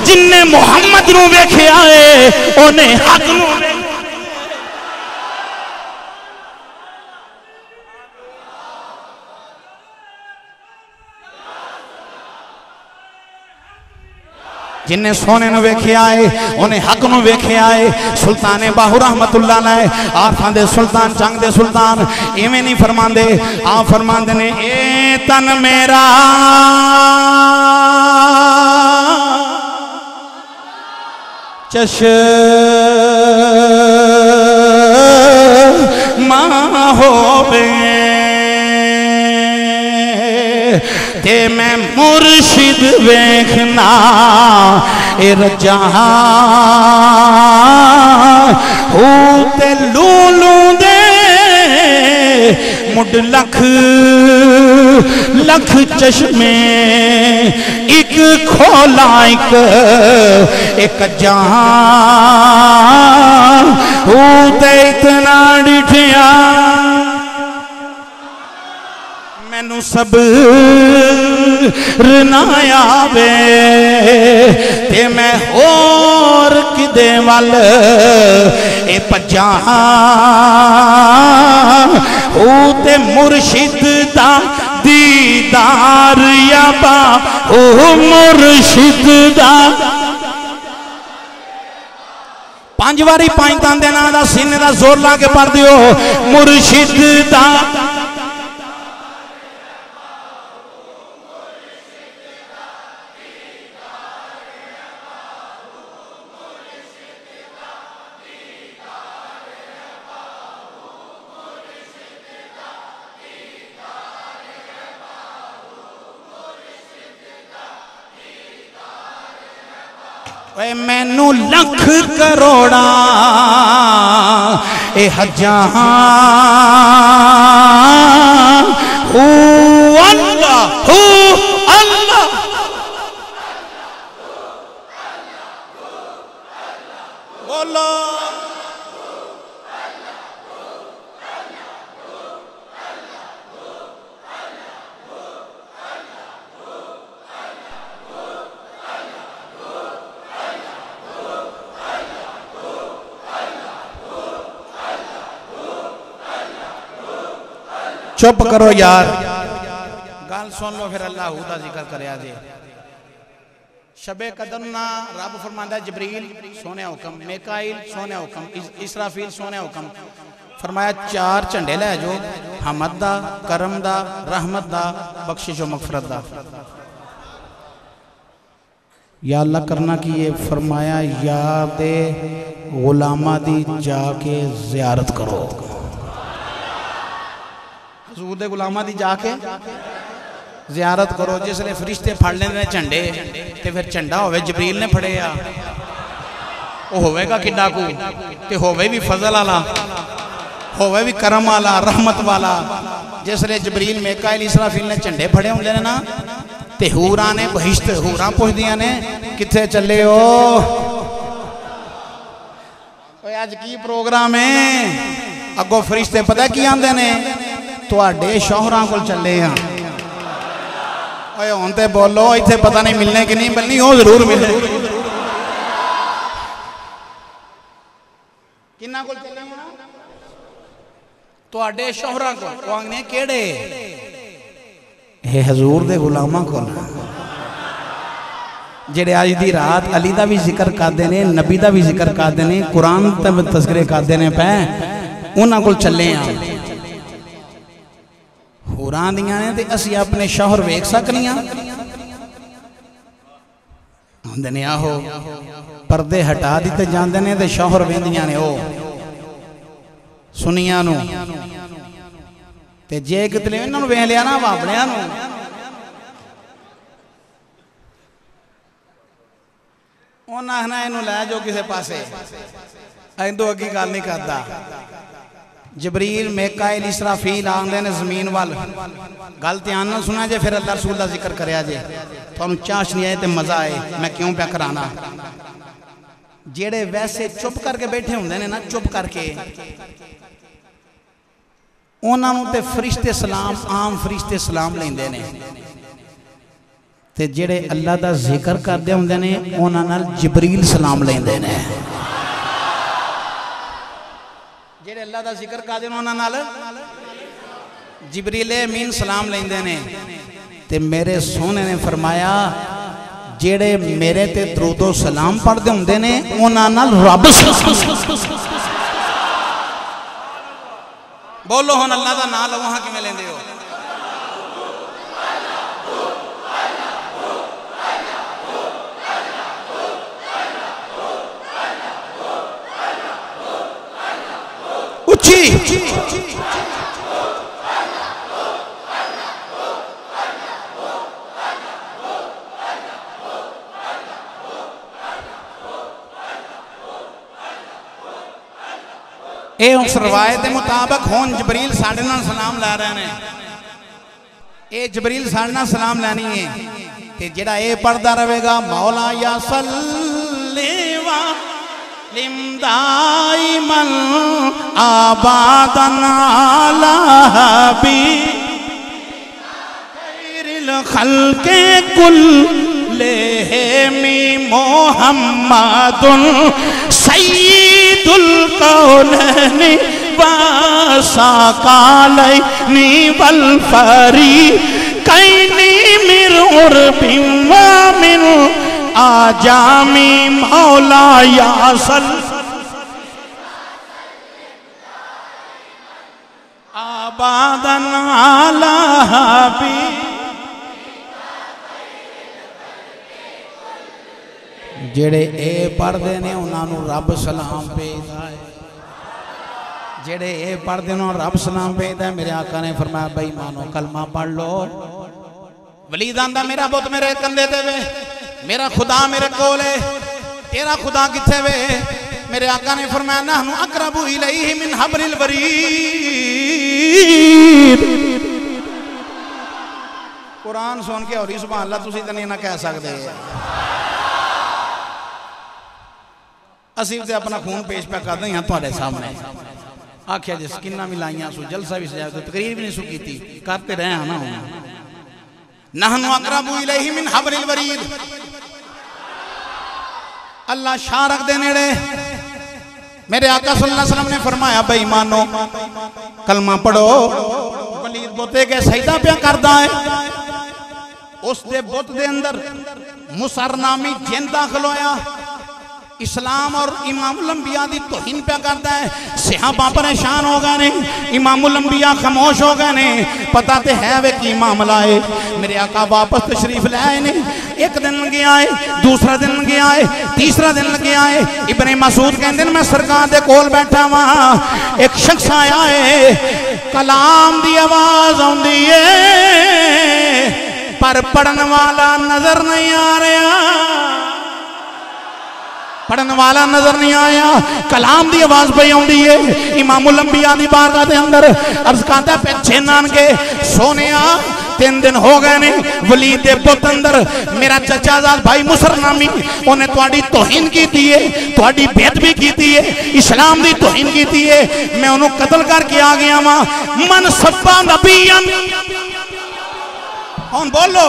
जिन्ने मुहम्मद नूं वेखिया है ओने हक नूं जिन्हें सोने नूं वेखिया है उन्हें हक नूं वेखिया है। सुल्तान बाहू रहमतुल्लाह अलैह आफां दे सुल्तान जंग दे सुल्तान इवें नहीं फरमांदे आ फरमांदे ने ए तन मेरा चश्मा होवे ते मैं मुर्शिद वेखना ए रजहां हो ते लूलू दे मुड लख लख चश्मे एक खोला एक जहां हो ते इतना डिठिया मैनू सब्र ना आवे ते मैं होर किदे वल ए भज्जा ओ ते मुर्शिद दा दीदार याबा ओ मुर्शिद दा 5 बारी 5 तांदे नां दा सीने दा जोर ला के पढ़ दियो मुर्शिद दा मैनू लख करोड़ा ए हजां हू अल्लाह बोलो चुप करो यार गल सुन लो फिर अल्लाह का जिक्र करे जे शबे कदर ना रब फरमांदा जबरील सोने हुक्म मिकाईल सोने हुक्म इसराफील सोने हुक्म फरमाया 4 झंडे लै जो हमद दा करम दा रहमत दा बख्शिश और मगफरत दा। या अल्लाह करना की ये फरमाया याद गुलामा दी जाके जियारत करो हजूर दे गुलामा दी जाके जियारत करो। जिसले फरिश्ते फड़ लेंदे ने झंडे ते फिर झंडा होवे जबरील ने फड़े आ वो होवेगा किड्डा कू ते होवे भी फजल वाला होवे भी करम वाला रहमत वाला। जिसले जबरील मीकाईल इसराफील ने झंडे फड़े होंदे ने ना ते हूरां ने बहिश्त हूरां पुछदियां ने किथे चले हो अज की प्रोग्राम है। अगों फरिश्ते पता की आंदे ने तुहाडे शौहरां कोल चले हां। ओए हुण ते बोलो इत्थे पता नहीं मिलने कि नहीं मिलनी वो जरूर मिले। किन्ना कोल चले हां तुहाडे शौहरां कोल। वो आखने केड़े हजूर दे गुलामां कोल जेड़े अज दी रात अली दा भी जिक्र करते हैं नबी दा भी जिक्र करते हैं कुरान तस्करे करते हैं पै उन्हां कोल चले आ। होरां दियां ने ते असीं अपने शौहर वेख सकनियां हुंदे ने आहो पर्दे हटा दिते जांदे ने ते शौहर वेंदियां ने ओ सुनियां नूं ते जे कितने इन्हां नूं वेख लिया ना बाबड़ियां नूं उन्हें आखना इनू लै जाओ किसी पासे इदों अगे गल नहीं करता। जबरील मीकाईल इसराफील आंदे ने जमीन वाल गल ध्यान नाल सुना जे फिर अल्लाह रसूल दा जिक्र करया जे तुहानूं चाश नहीं आए तो मजा आए। मैं क्यों प्या कराना जेड़े वैसे चुप करके बैठे होंदे ने ना चुप करके उन्हां नूं ते फरिश्ते सलाम आम फरिश्ते सलाम लैंदे ने ते जेड़े अल्लाह दा जिक्र करदे हुंदे ने उन्हां नाल जबरील सलाम लैंदे ने। जेड़े अल्लाह दा जिक्र करदे ने उन्हां नाल जिबरील अमीन सलाम लैंदे ने। ते मेरे सोने ने फरमाया जेड़े मेरे ते दरूदो सलाम पढ़दे हुंदे ने उन्हां नाल रब बोलो हुण अल्लाह दा नाम लवो हां किवें लैंदे हो। उच्ची उस रवायत के मुताबिक हुण जबरील साडे नाल सलाम लै रहे हैं। ये जबरील साडे नाल सलाम लैनी है ते जिहड़ा ये पढ़दा रहेगा मौला या सल्लेवा दाइमन आबादन अला हबीबिल खल्के कुल्लिहिम मुहम्मदुन सय्यिदुल कौनैनि वसकालैनि वल फरीक़ैनि मिन उर्बिन व मिन आजामी मौला या सल आबादन अला हबी। जेड़े ए पढ़ते ने उन्होंने रब सलाम भेजदा है। जेड़े ए पढ़ते ने रब सलाम भेजदा है। मेरे आका ने फरमाया भाई मानो कलमा पढ़ लो। वलीद आंदा मेरा बुत मेरे कंधे ते वे मेरा खुदा मेरे कोल है तेरा खुदा किथे वे। मेरे आका ने फरमाया नहनु अक़रबु इलैहि मिन हब्लिल वरीद। कुरान सुन के और सुभान अल्लाह तुसीं तां नहीं ना कह सकदे। असीं ते अपना खून पेश पे करदे हां तुहाडे सामने। आखिया जिस किन्ना भी लाइयां सु जलसा भी सजाया तकरीर भी नहीं सु कीती करते रहे हां ना। नहनु अक़रबु इलैहि मिन हब्लिल वरीद। अल्लाह शाह रख दे नेड़े। मेरे आका सल्लल्लाहु अलैहि वसल्लम ने फरमाया बेईमानो कलमा पढ़ो। वलीद बोते के सजदा पिया करदा है उस दे बुत दे अंदर मुसर नामी जिन दाखिल होया इस्लाम और इमामुल अंबिया दी तौहीन पे करता है। सहाबा परेशान हो गए ने इमामुल अंबिया खामोश हो गए ने। पता तो है वे की मामला है। मेरे आका वापस तशरीफ ले आए ने। एक दिन गया है दूसरा दिन गया है तीसरा दिन गया है। इब्ने मसूद कहते मैं सरकार दे कोल बैठा वहां एक शख्स आया है कलाम दी आवाज आउंदी है पर पढ़न वाला नजर नहीं आ रहा, पढ़न वाला नजर नहीं आया। कलाम की आवाज पई आउंदी है इमामुल अंबिया दी बारगाह दे अंदर। अर्ज करदा पिछे नानके सोनिया 3 दिन हो गए ने वलीद दे पुत अंदर मेरा चचाजाद भाई मुसर नामी उन्हें तुहाडी तौहीन कीती है, तुहाडी बेअदबी कीती है, इस्लाम दी तौहीन कीती है। मैं उन्हों कत्ल करके आ गया वा। मन सब्बा नबीयन, हुण बोलो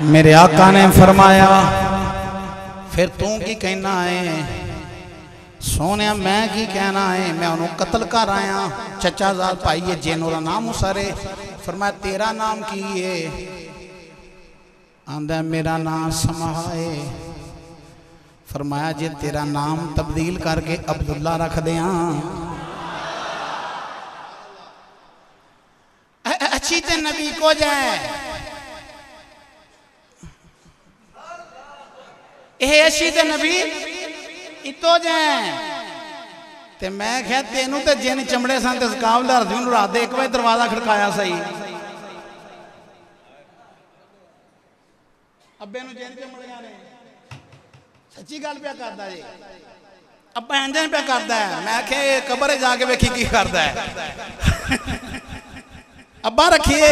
मेरे आका ने फरमाया फिर तू की कहना है? सोने मैं की कहना है, मैं उन्होंने कत्ल कर आया। चचाजाद भाई है जेनोरा नाम उसारे। फरमाया तेरा नाम की है? आंदा मेरा नाम समा है। फरमाया जे तेरा नाम तब्दील करके अब्दुल्ला रख दिया अच्छी ते नबी को जाए। यह अच्छी ते नबी इतो जाए ते मैं क्या तेनू ते जिन चमड़े सन ते काबलदार उड़ा दे। एक बार दरवाजा खड़काया सही अब्बे नू जिन चमड़ियां ने सच्ची गल पे करदा जी। अब्बा इंजन पे करदा है। मैं क्या ये कबर जाके वेखी की करदा है। अब्बा रखिए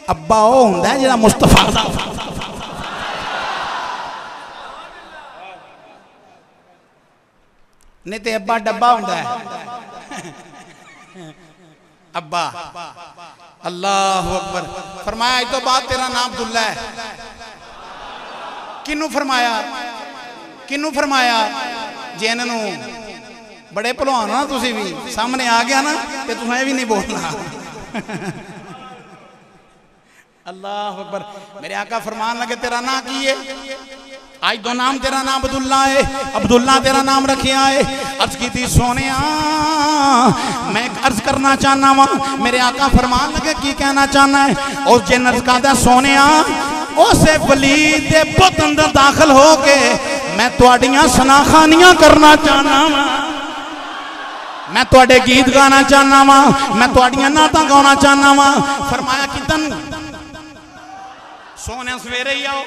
अब्बा वो हुंदा है जिहड़ा मुस्तफा दा नहीं तो अब्बा डब्बा होंदा है। अब्बा अल्लाह अकबर। फरमाया इस तो बाद तेरा नाम अब्दुल्ला है। किनू फरमाया? किनू फरमाया? जिन नू बड़े भलवान हो ना तुसी भी सामने आ गया ना तो तुसें भी नहीं बोलना। अल्लाह अकबर। मेरे आका फरमान लगे तेरा नाम की है? आज दो नाम तेरा नाम अब्दुल्ला है। अब्दुल्ला तेरा नाम रखिया है। अर्ज की थी सोने मैं अर्ज करना चाहना वा। मेरे आका फरमान लगे की कहना चाहना है? और जिन अर्ज करदा सोने उसे वलीद दे पुत अंदर दाखिल हो के मैं तुहाडियां सनाखानियां करना चाहना वा। मैं तुहाडे गीत गाना चाहना वा। मैं तुहाडियां नातां गाना चाहना वा। फरमाया कितन सोने सवेरे ही आओ,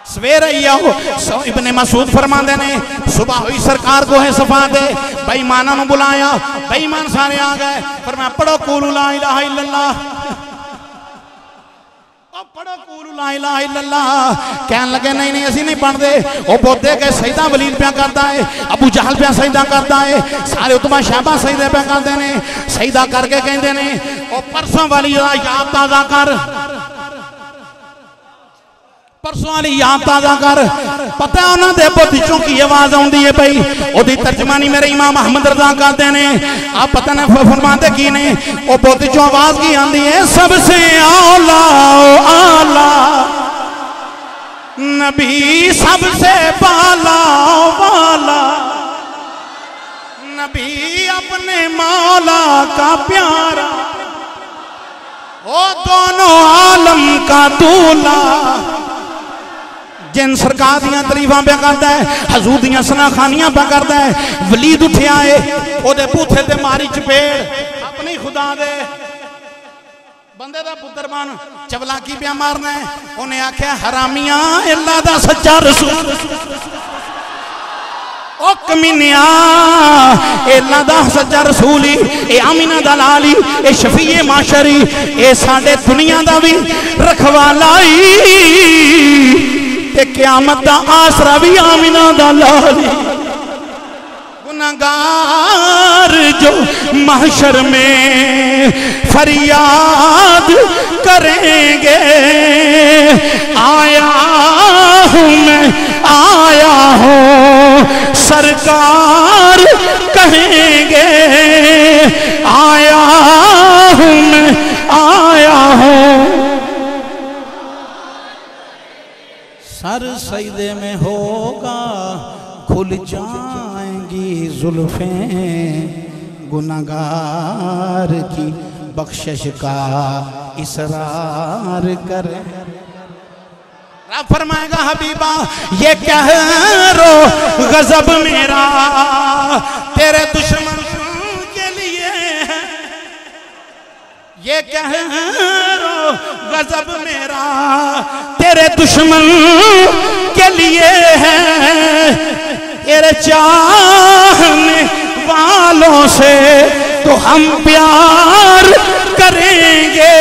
सवेरे ही आओ। इब्ने मसूद फरमाते ने सुबह हुई सरकार को है सफा दे बेईमाना नू बुलाया। बेईमान सारे आ गए। फरमाया पढ़ो कूलू ला इलाहा इल्लल्लाह, पढ़ो कूलू ला इलाहा इल्लल्लाह। कहन लगे नहीं नहीं असी नहीं पढ़ते। वो बोलते के सजदा वलीद प्या करता है, अबू जहल प्या सजदा करता है, सारे उतबा शहबा सजदे प्या करते हैं। सजदा करके कहते हैं वो परसों वाली याद ताज़ा कर, परसों वाली याद ताज़ा कर। पता उन्होंने बुद्ध चों की आवाज आती है भाई ओदी तर्जमानी मेरे इमाम अहमद रजा करते हैं। आप पता नहीं फरमाते की ने वो बुद्ध चों आवाज की आती है? सबसे आला आला नबी सबसे बाला वाला नबी अपने मौला का प्यारा वो दोनों आलम का दूल्हा। जिन सरकार दियां तरीफां पे करता है, हजूर दियां सनाखानियां पे करता है। वलीद उठिया है ओदे बूथे ते मारी चपेड़ अपनी खुदा दे बंदे दा पुत्र बन चवलाकी पे मारना है। उन्हें आख्या हरामिया अल्लाह दा सच्चा रसूल ओ कमीनिया अल्लाह दा सच्चा रसूल ही ए आमीना दा लाल ही ए शफीए माशरी ए साडे दुनिया दा भी रखवाला ही ते क़यामत दा आसरा भी आमीना दा लाल। गुनाहगार जो महशर में फरियाद करेंगे आया हूँ मैं आया हूँ सरकार कहेंगे आया हूँ मैं आया हूँ। सजदे में होगा खुल जाएंगी जुल्फें गुनाहगार की बख्शिश का इसरार करे। रब फरमाएगा हबीबा ये कह रो गजब मेरा तेरे दुश्मन के लिए, ये कह रो गजब मेरा तेरे दुश्मन के लिए है, तेरे चाहने वालों से तो हम प्यार करेंगे।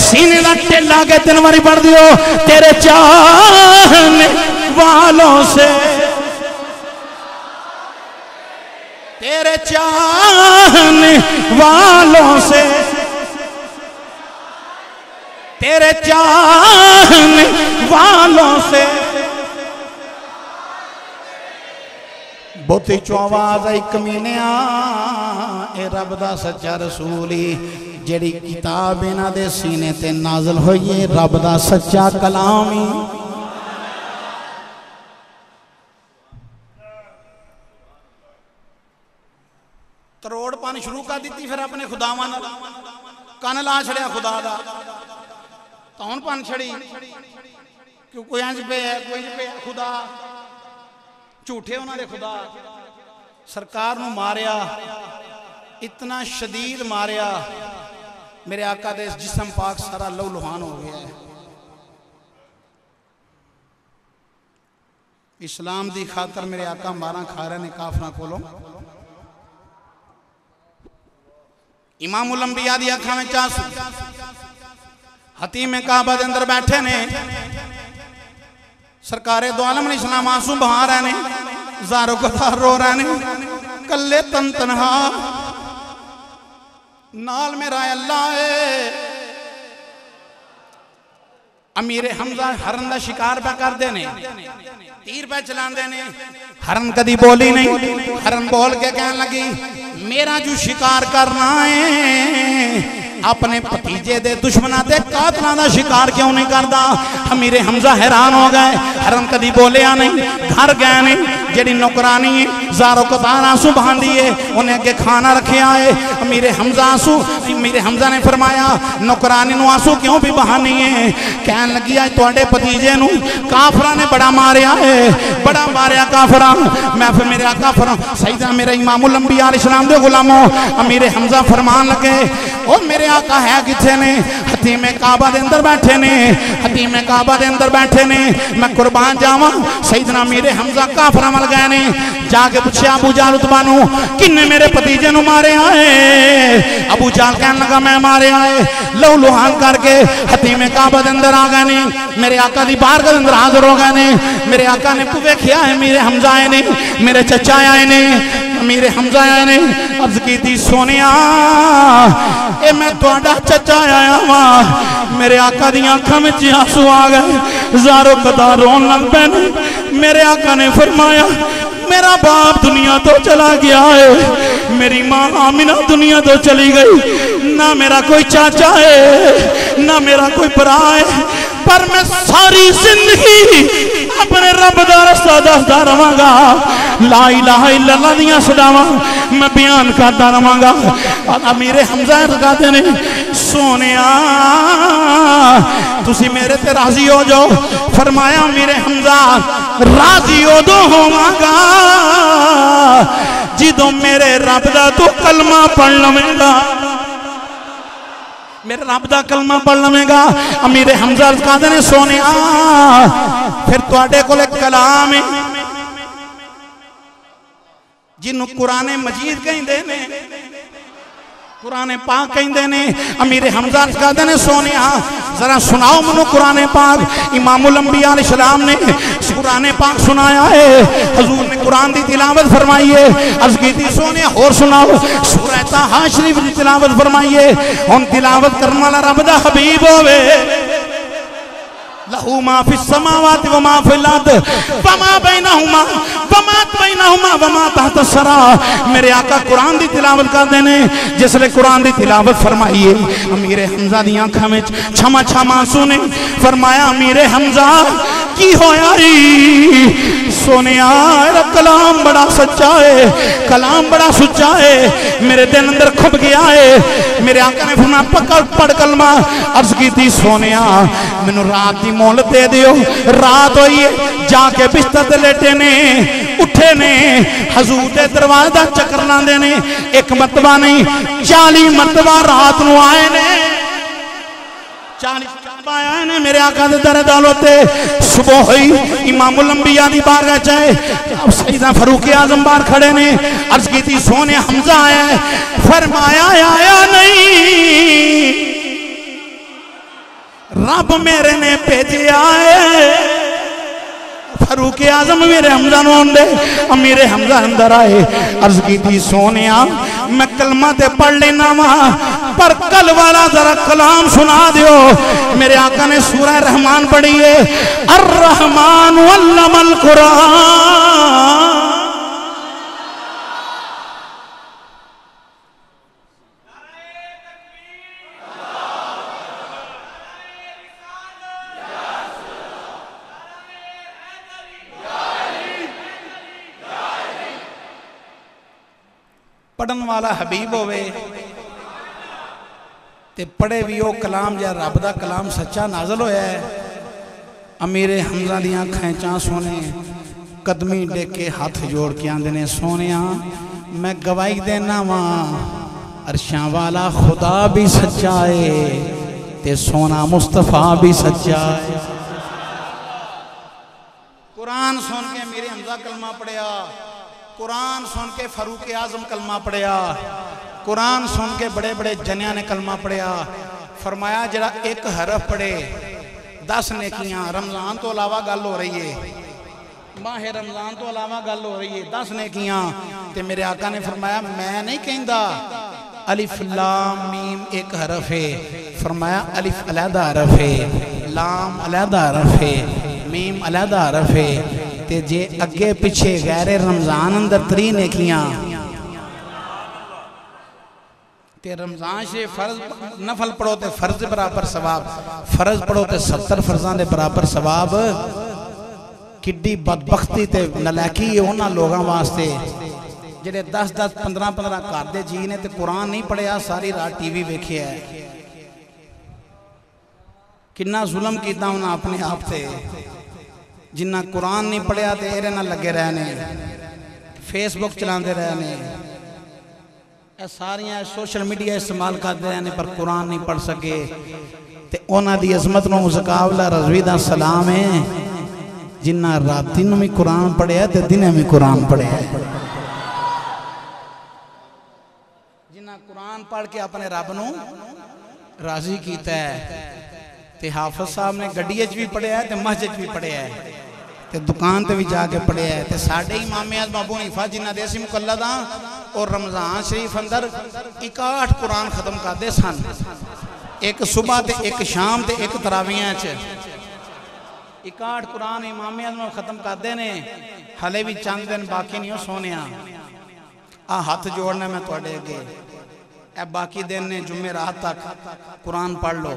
सीने लट्टे लागे तीन बारी पढ़ दियो, तेरे चाहने वालों से, तेरे चाहने वालों से, तेरे चाहने वालों से। बहुती चो आवाज आई कमीनिया ए रब दा सच्चा रसूल ही जेड़ी किताब इन्हां दे सीने ते नाज़िल होई है रब दा सच्चा कलाम ही। तरोड़ पानी शुरू कर दी फिर अपने खुदावां नाल कन ला छड़िया खुदा दा तौन पन छड़ी क्यों कोई इंज पे है कोई पे खुदा झूठे उन्होंने खुदा सरकार नूं मारिया इतना शदीद मारिया मेरे आका दे जिस्म पाक सारा लहू लुहान हो गया है। इस्लाम दी खातर मेरे आका मारा खा रहे ने काफरां कोलों। इमामुल अंबिया दी अखां विच आंसू, हतीम काबा दे अंदर बैठे ने सरकारे दो आलम इस्लाम आंसू बहा रहे ने, ज़ारो कतार रो रहे ने, कल्ले तन तनहा नाल मेरा अल्लाह है। अमीरे हमजा हरन का शिकार पे करते ने, तीर पे चलाते ने, हरन कदी बोली नहीं। हरन बोल के कहने लगी मेरा जो शिकार करना है अपने भतीजे दे दुश्मना दे कातलों का शिकार क्यों नहीं करता। अमीरे हमजा हैरान हो गए, हरन कदी बोलिया नहीं, घर गए नहीं। जेड़ी नौकरानी है ज़ारो कतार आंसू बहांदी है, उन्हें अगे खाना रखा है। अमीरे हमजा आंसू, अमीरे हमजा ने फरमाया नौकरानी नू आंसू क्यों भी बहानी है। कहन लगी आज तुहाडे भतीजे नू काफरा ने बड़ा मारिया है, बड़ा मारिया काफरा। मैं फिर मेरे आका सईदा मेरे इमामुल अंबिया अलैहिस्सलाम दे गुलामों अमीरे हमजा फरमान लगे ओ मेरे आका है किथे ने। हतीमे काबा दे अंदर बैठे ने, हतीमे काबा दे अंदर बैठे ने। मैं कुर्बान जावा सईदना अमीरे हमजा काफरा मल गए ने। जाके पूछा अबू जाल उतबा नू किन्ने मेरे भतीजे नू मारे आए। अबू जाल कहने लगा मैं मारे आए। लहू लुहान करके हतीमे काबा दे अंदर आ गए ने, मेरे आका दी बारगाह दे अंदर हाजिर हो गए ने। मेरे आका ने वेख्या है मेरे हमजा आए ने, मेरे चचा आए ने, मेरे हमजा आए ने। अर्ज की सोनिया ए मैं तुहाडा चचा आया वा। मेरे आका दी आंखां विच आंसू आ गए, ज़ारो कतार रोन लग पे। मेरे आका ने फरमाया मेरा बाप दुनिया तो चला गया है, मेरी माँ आमिना दुनिया तो चली गई, ना मेरा कोई चाचा है ना मेरा कोई भरा है, पर मैं सारी जिंदगी अपने रब दा रास्ता दसदा रवांगा। ला इलाहा इल्लल्लाह दियां सदावां मैं बयान करता रवांगा। अमीरे हमजा कहते ने सोनिया तुसी मेरे ते राजी हो जाओ। फरमाया मेरे हमजा राजी उदों होवांगा जिदों मेरे रब दा तू कलमा पढ़ लवेंगा, मेरे रब दा कलमा पढ़ लवेंगा। अमीरे हमजा कहते ने सोनिया फिर तुहाडे कोल कलाम है जिन्हों कुराने मजीद कहते ने, कुराने पाक कहते ने। अमीरे हमजा कहते ने सोनिया जरा सुनाओ मनु कुराने पाक। इमामुल अंबिया अलैहिस्सलाम ने कुराने पाक सुनाया है, हजूर ने कुरान की तिलावत फरमाई है। अर्ज की सोनिया होर सुनाओ सूरह ताहा शरीफ की तिलावत फरमाई है। हुण तिलावत करने वाला रब दा हबीब होवे। लहू मा फिस समावाति व मा फिल अर्द व मा बैनहुमा वमात बैनहुमा वमा तहत सरा। मेरे आका कुरान दी तिलावत करते ने, जिसले कुरान दी तिलावत फरमाइए अमीरे हमजा दी आंखां में छमा छमा आंसू ने। फरमाया अमीरे हमजा की होया सोने, कलाम बड़ा सच्चा है, कलाम बड़ा सुच्चा है, मेरे दिल अंदर खुब गया है। मेरे आका ने फरमाया पकड़ पढ़ कलमा। अर्ज की थी सोने मैनू रात की मोहलत दे दियो। रात हुई है, जाके बिस्तर ते लेटे ने, उठे ने, हजूर के दरवाजे का चक्कर लाते ने। एक मरतबा नहीं 40 मरतबा रात को आए ने, 40 आए ने मेरे आका दे दर दौलते। सुबह हुई इमामुल अंबिया दी बारगाह चाहे सईदा फारूक आजम बाहर खड़े ने। अर्ज की थी सोने हमजा आया है। फरमाया आया नहीं, रब मेरे ने भेजा है। फारूक आजम मेरे हमजा नु आंदे, मेरे हमजा अंदर आए। अर्ज की थी सोने मैं कलमा ते पढ़ लेना वा, पर कल वाला जरा कलाम सुना दियो। मेरे आका ने सूरह रहमान पढ़ी है, अर रहमान अल्लमल कुरान। पढ़न वाला हबीब होवे ते पढ़े भी वो कलाम या रब दा कलाम सच्चा नाजल होया है। अमीरे हमजा दी अखां च आंसू ने, कदमी टेक के हाथ जोड़ के आंदे ने सोने मैं गवाही देना वा, अरशां वाला खुदा भी सच्चा है ते सोना मुस्तफा भी सच्चा है। कुरान सुन के मेरे हमजा कलमा पढ़िया, कुरान सुन के फारूक आजम कलमा पढ़िया, कुरान सुन के बड़े बड़े जनिया ने कलमा पढ़िया। फरमाया जरा एक हरफ पढ़े 10 नेकियां। रमजान तो अलावा गल हो रही है, माह रमजान तो अलावा गल हो रही है, 10 नेकियां। ते मेरे आका ने फरमाया मैं नहीं कहता अलिफ लाम मीम एक हरफ है। फरमाया अलिफ अलहदा हरफ है, लाम अलहदा हरफ है, मीम अलहदा हरफ है। ते जे अगे पिछे गैर रमजान अंदर 3 नेकियां ते रमजान से फर्ज नफल पढ़ो तो फर्ज बराबर सवाब, फर्ज पढ़ो तो 70 फर्जा के बराबर सवाब। किड्डी बदबख्ती ते नलैकी उन्होंने लोगों वास्ते जेडे 10-10 15-15 घर के जी ने ते कुरान नहीं पढ़िया, सारी रात टीवी वेखिया है। किन्ना जुल्म किया उन्हें अपने आप से। जिन्ना कुरान नहीं पढ़िया तो ये ना लगे रहने, फेसबुक चलाते रहने, सारिया सोशल मीडिया इस्तेमाल करते रहने, पर कुरान नहीं पढ़ सके। तो उन्होंने दी अजमत नूं मुकाबला रज़वी दा सलाम है, जिन्ना राती नूं भी कुरान पढ़िया तो दिने भी कुरान पढ़िया। जिन्ना कुरान पढ़ के अपने रब नूं राजी किया है। ते हाफिज साहब ने गड्डी भी पढ़िया है, तो मस्जिद भी पढ़िया है, तो दुकान ते भी जाके पढ़िया है। तो साढ़े इमाम आज़म अबू हनीफा जिन्हें देसी मुकल्लद और रमजान शरीफ अंदर 61 कुरान खत्म करते सन, एक सुबह ते एक शाम ते एक तरावियां च 61 कुरान इमाम आज़म खत्म करते ने। हले भी चंद दिन बाकी नहीं हो सोने। आ हाथ जोड़ना मैं तुहाडे अगे, ए बाकी दिन ने जुम्मे रात तक कुरान पढ़ लो,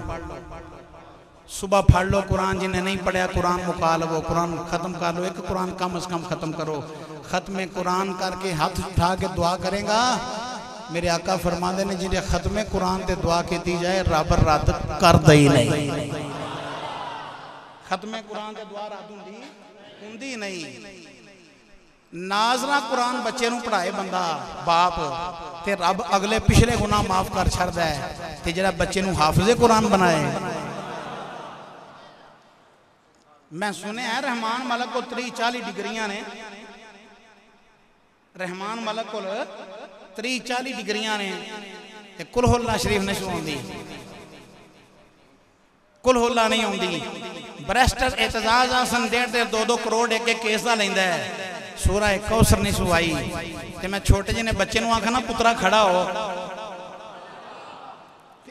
सुबह पढ़ लो कुरान। जिन्हें नहीं पढ़िया कुरान मुका लो, कुरान खत्म कर लो, एक कुरान कम अज कम खत्म करो। खत्म कुरान करके हाथ उठा के दुआ करेगा, मेरे आका फरमाते ने जिन्हें खत्म कुरान ते दुआ की जाए रब रद्द कर दे ही नहीं। खत्म कुरान ते दुआ रद्द हुंदी नहीं। नाजरा कुरान बच्चे नूं पढ़ाए बंदा बाप ते रब अगले पिछले गुनाह माफ कर छड़दा है। ते जिहड़ा बच्चे नूं हाफिज़े कुरान बनाए, मैं सुने है रहमान मलक को 30-40 डिग्रियां ने, रहमान मलक को 30-40 डिग्रियां ने। कुल होला शरीफ नहीं आती, कुल होला नहीं आती। बरेस्टर एतजाज हसन 1.5-2 करोड़ एक केस का लेंदा है। सूरह कौसर नहीं सुवाई ते मैं छोटे जिन्हें बच्चे नूं आखा ना पुत्रा खड़ा हो,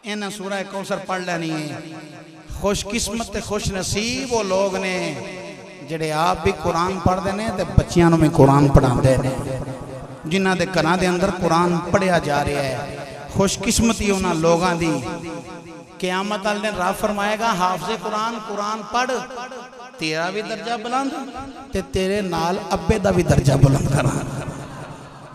इन्हें सूरह कौसर पढ़ लेनी है। खुशकिस्मत खुश नसीब वो लोग ने जिहड़े आप भी कुरान पढ़ते हैं तो बच्चों भी कुरान पढ़ाते हैं, जिन्हों के घरों के अंदर कुरान पढ़िया जा रहा है। खुशकिस्मती उन्होंने लोगों की, क़यामत वाले दिन रब फरमाएगा हाफिज़े कुरान कुरान पढ़, तेरा भी दर्जा बुलंद ते तेरे नाल अब्बे का भी दर्जा बुलंद करा।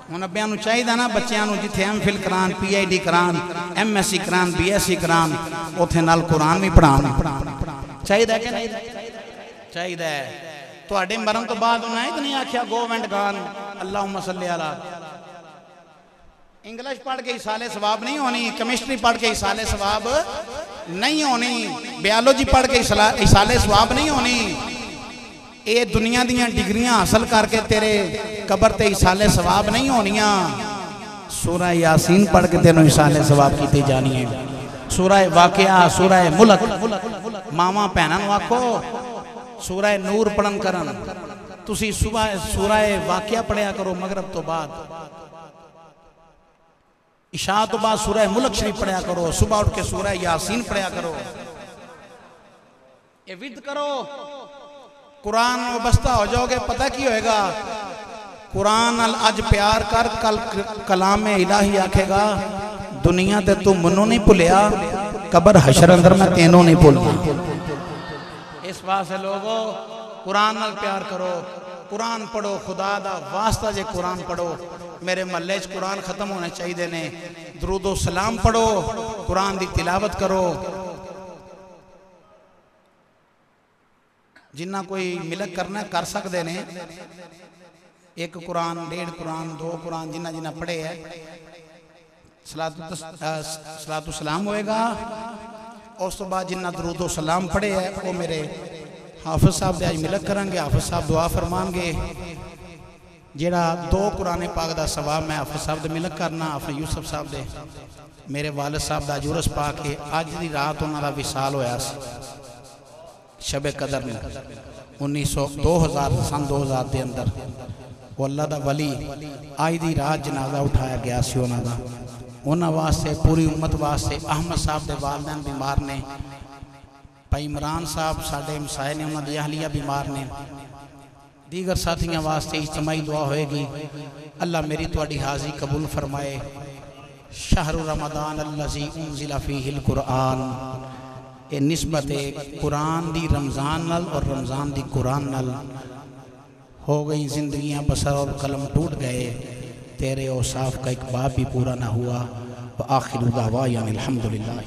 हुण अब्बियां नूं चाहिए ना बच्चों को जिथे MPhil करान, PhD करान, MSc करान, BSc करान, उत्थे नाल कुरान भी पढ़ाउण चाहिए कि नहीं चाहिए। तुहाडे मरण तो बाद उन्हें तो नहीं आख्या गो एंड गॉन अल्लाहुम्मा सल्ली अला। इंग्लिश पढ़ के इसाले सवाब नहीं होनी, केमिस्ट्री पढ़ के इसाले सवाब नहीं होनी, बायोलॉजी पढ़ के इसाले सवाब नहीं होनी। ये दुनिया दियां डिग्रियां हासिल करके तेरे कबर ते इसाले सवाब नहीं होनिया। सूरह यासीन पढ़ के तेनों इसाले सवाब की जानी है। सूरह वाक़िया, सूरह मुल्क, मावा भैनों नूं आखो सूरह नूर पढ़न करन। तुसी सुबह सूरह वाक़िया पढ़िया करो, मगरब तो बाद, इशा तो बाद सूरह मुल्क शरीफ पढ़िया करो, सुबह उठ के सूरह यासीन पढ़िया करो। ये विद करो, कुरान वाबस्ता हो जाओगे। पता की होएगा, कुरान नाल अज प्यार कर, कल कलाम इलाही आखेगा दुनिया ते तू मनु नहीं भुलिया, कबर हशर अंदर मैं तेनों नहीं भूलना। इस वास्ते लोगो कुरान नाल प्यार करो, कुरान पढ़ो, खुदा दा वास्ता जे कुरान पढ़ो। मेरे महल्ले च कुरान खत्म होने चाहिए ने, दरूदो सलाम पढ़ो, कुरान दी तिलावत करो। जिन्ना कोई मिलक करना कर सकते ने, एक कुरान, 1.5 कुरान, 2 कुरान, जिन्ना जिन्ना पढ़े है सलातु सलाम होएगा। उस तो बाद जिन्ना दरूदो सलाम पढ़े है वो मेरे हाफिज साहब दे अज मिलक करांगे। हाफिज साहब दुआ फरमाएंगे, जेड़ा 2 कुरान पाक दा सवाब मैं हाफिज साहब दे मिलक करना, हाफिज यूसुफ साहब दे मेरे वालिद साहब दा जुरस पा के अज दी रात उन्हां दा विसाल होया सी शबे कदर में 2000 के अंदर। वो अल्लाह दा वली अज दी रात जनाजा उठाया गया सी उन्हां दा। उन्हां वास्ते, पूरी उम्मत वास्ते, अहमद साहब के वालदैन बीमार ने, भाई इमरान साहब साढ़े मसाए ने, उन्होंने अहलिया बीमार ने, दीगर साथियों वास्ते इज्तिमाई दुआ होएगी। अल्लाह मेरी तुहाडी हाज़री कबूल फरमाए। शहरु रमदान अल्लज़ी उन्ज़िला फ़ीहिल कुरान, ये निस्बत कुरान दी रमज़ान नल और रमज़ान दी कुरान नल हो गई जिंदगियां बसर और कलम टूट गए। तेरे औसाफ का एक बाब भी पूरा ना हुआ। व आखिर दावा यानी अल्हम्दुलिल्लाह।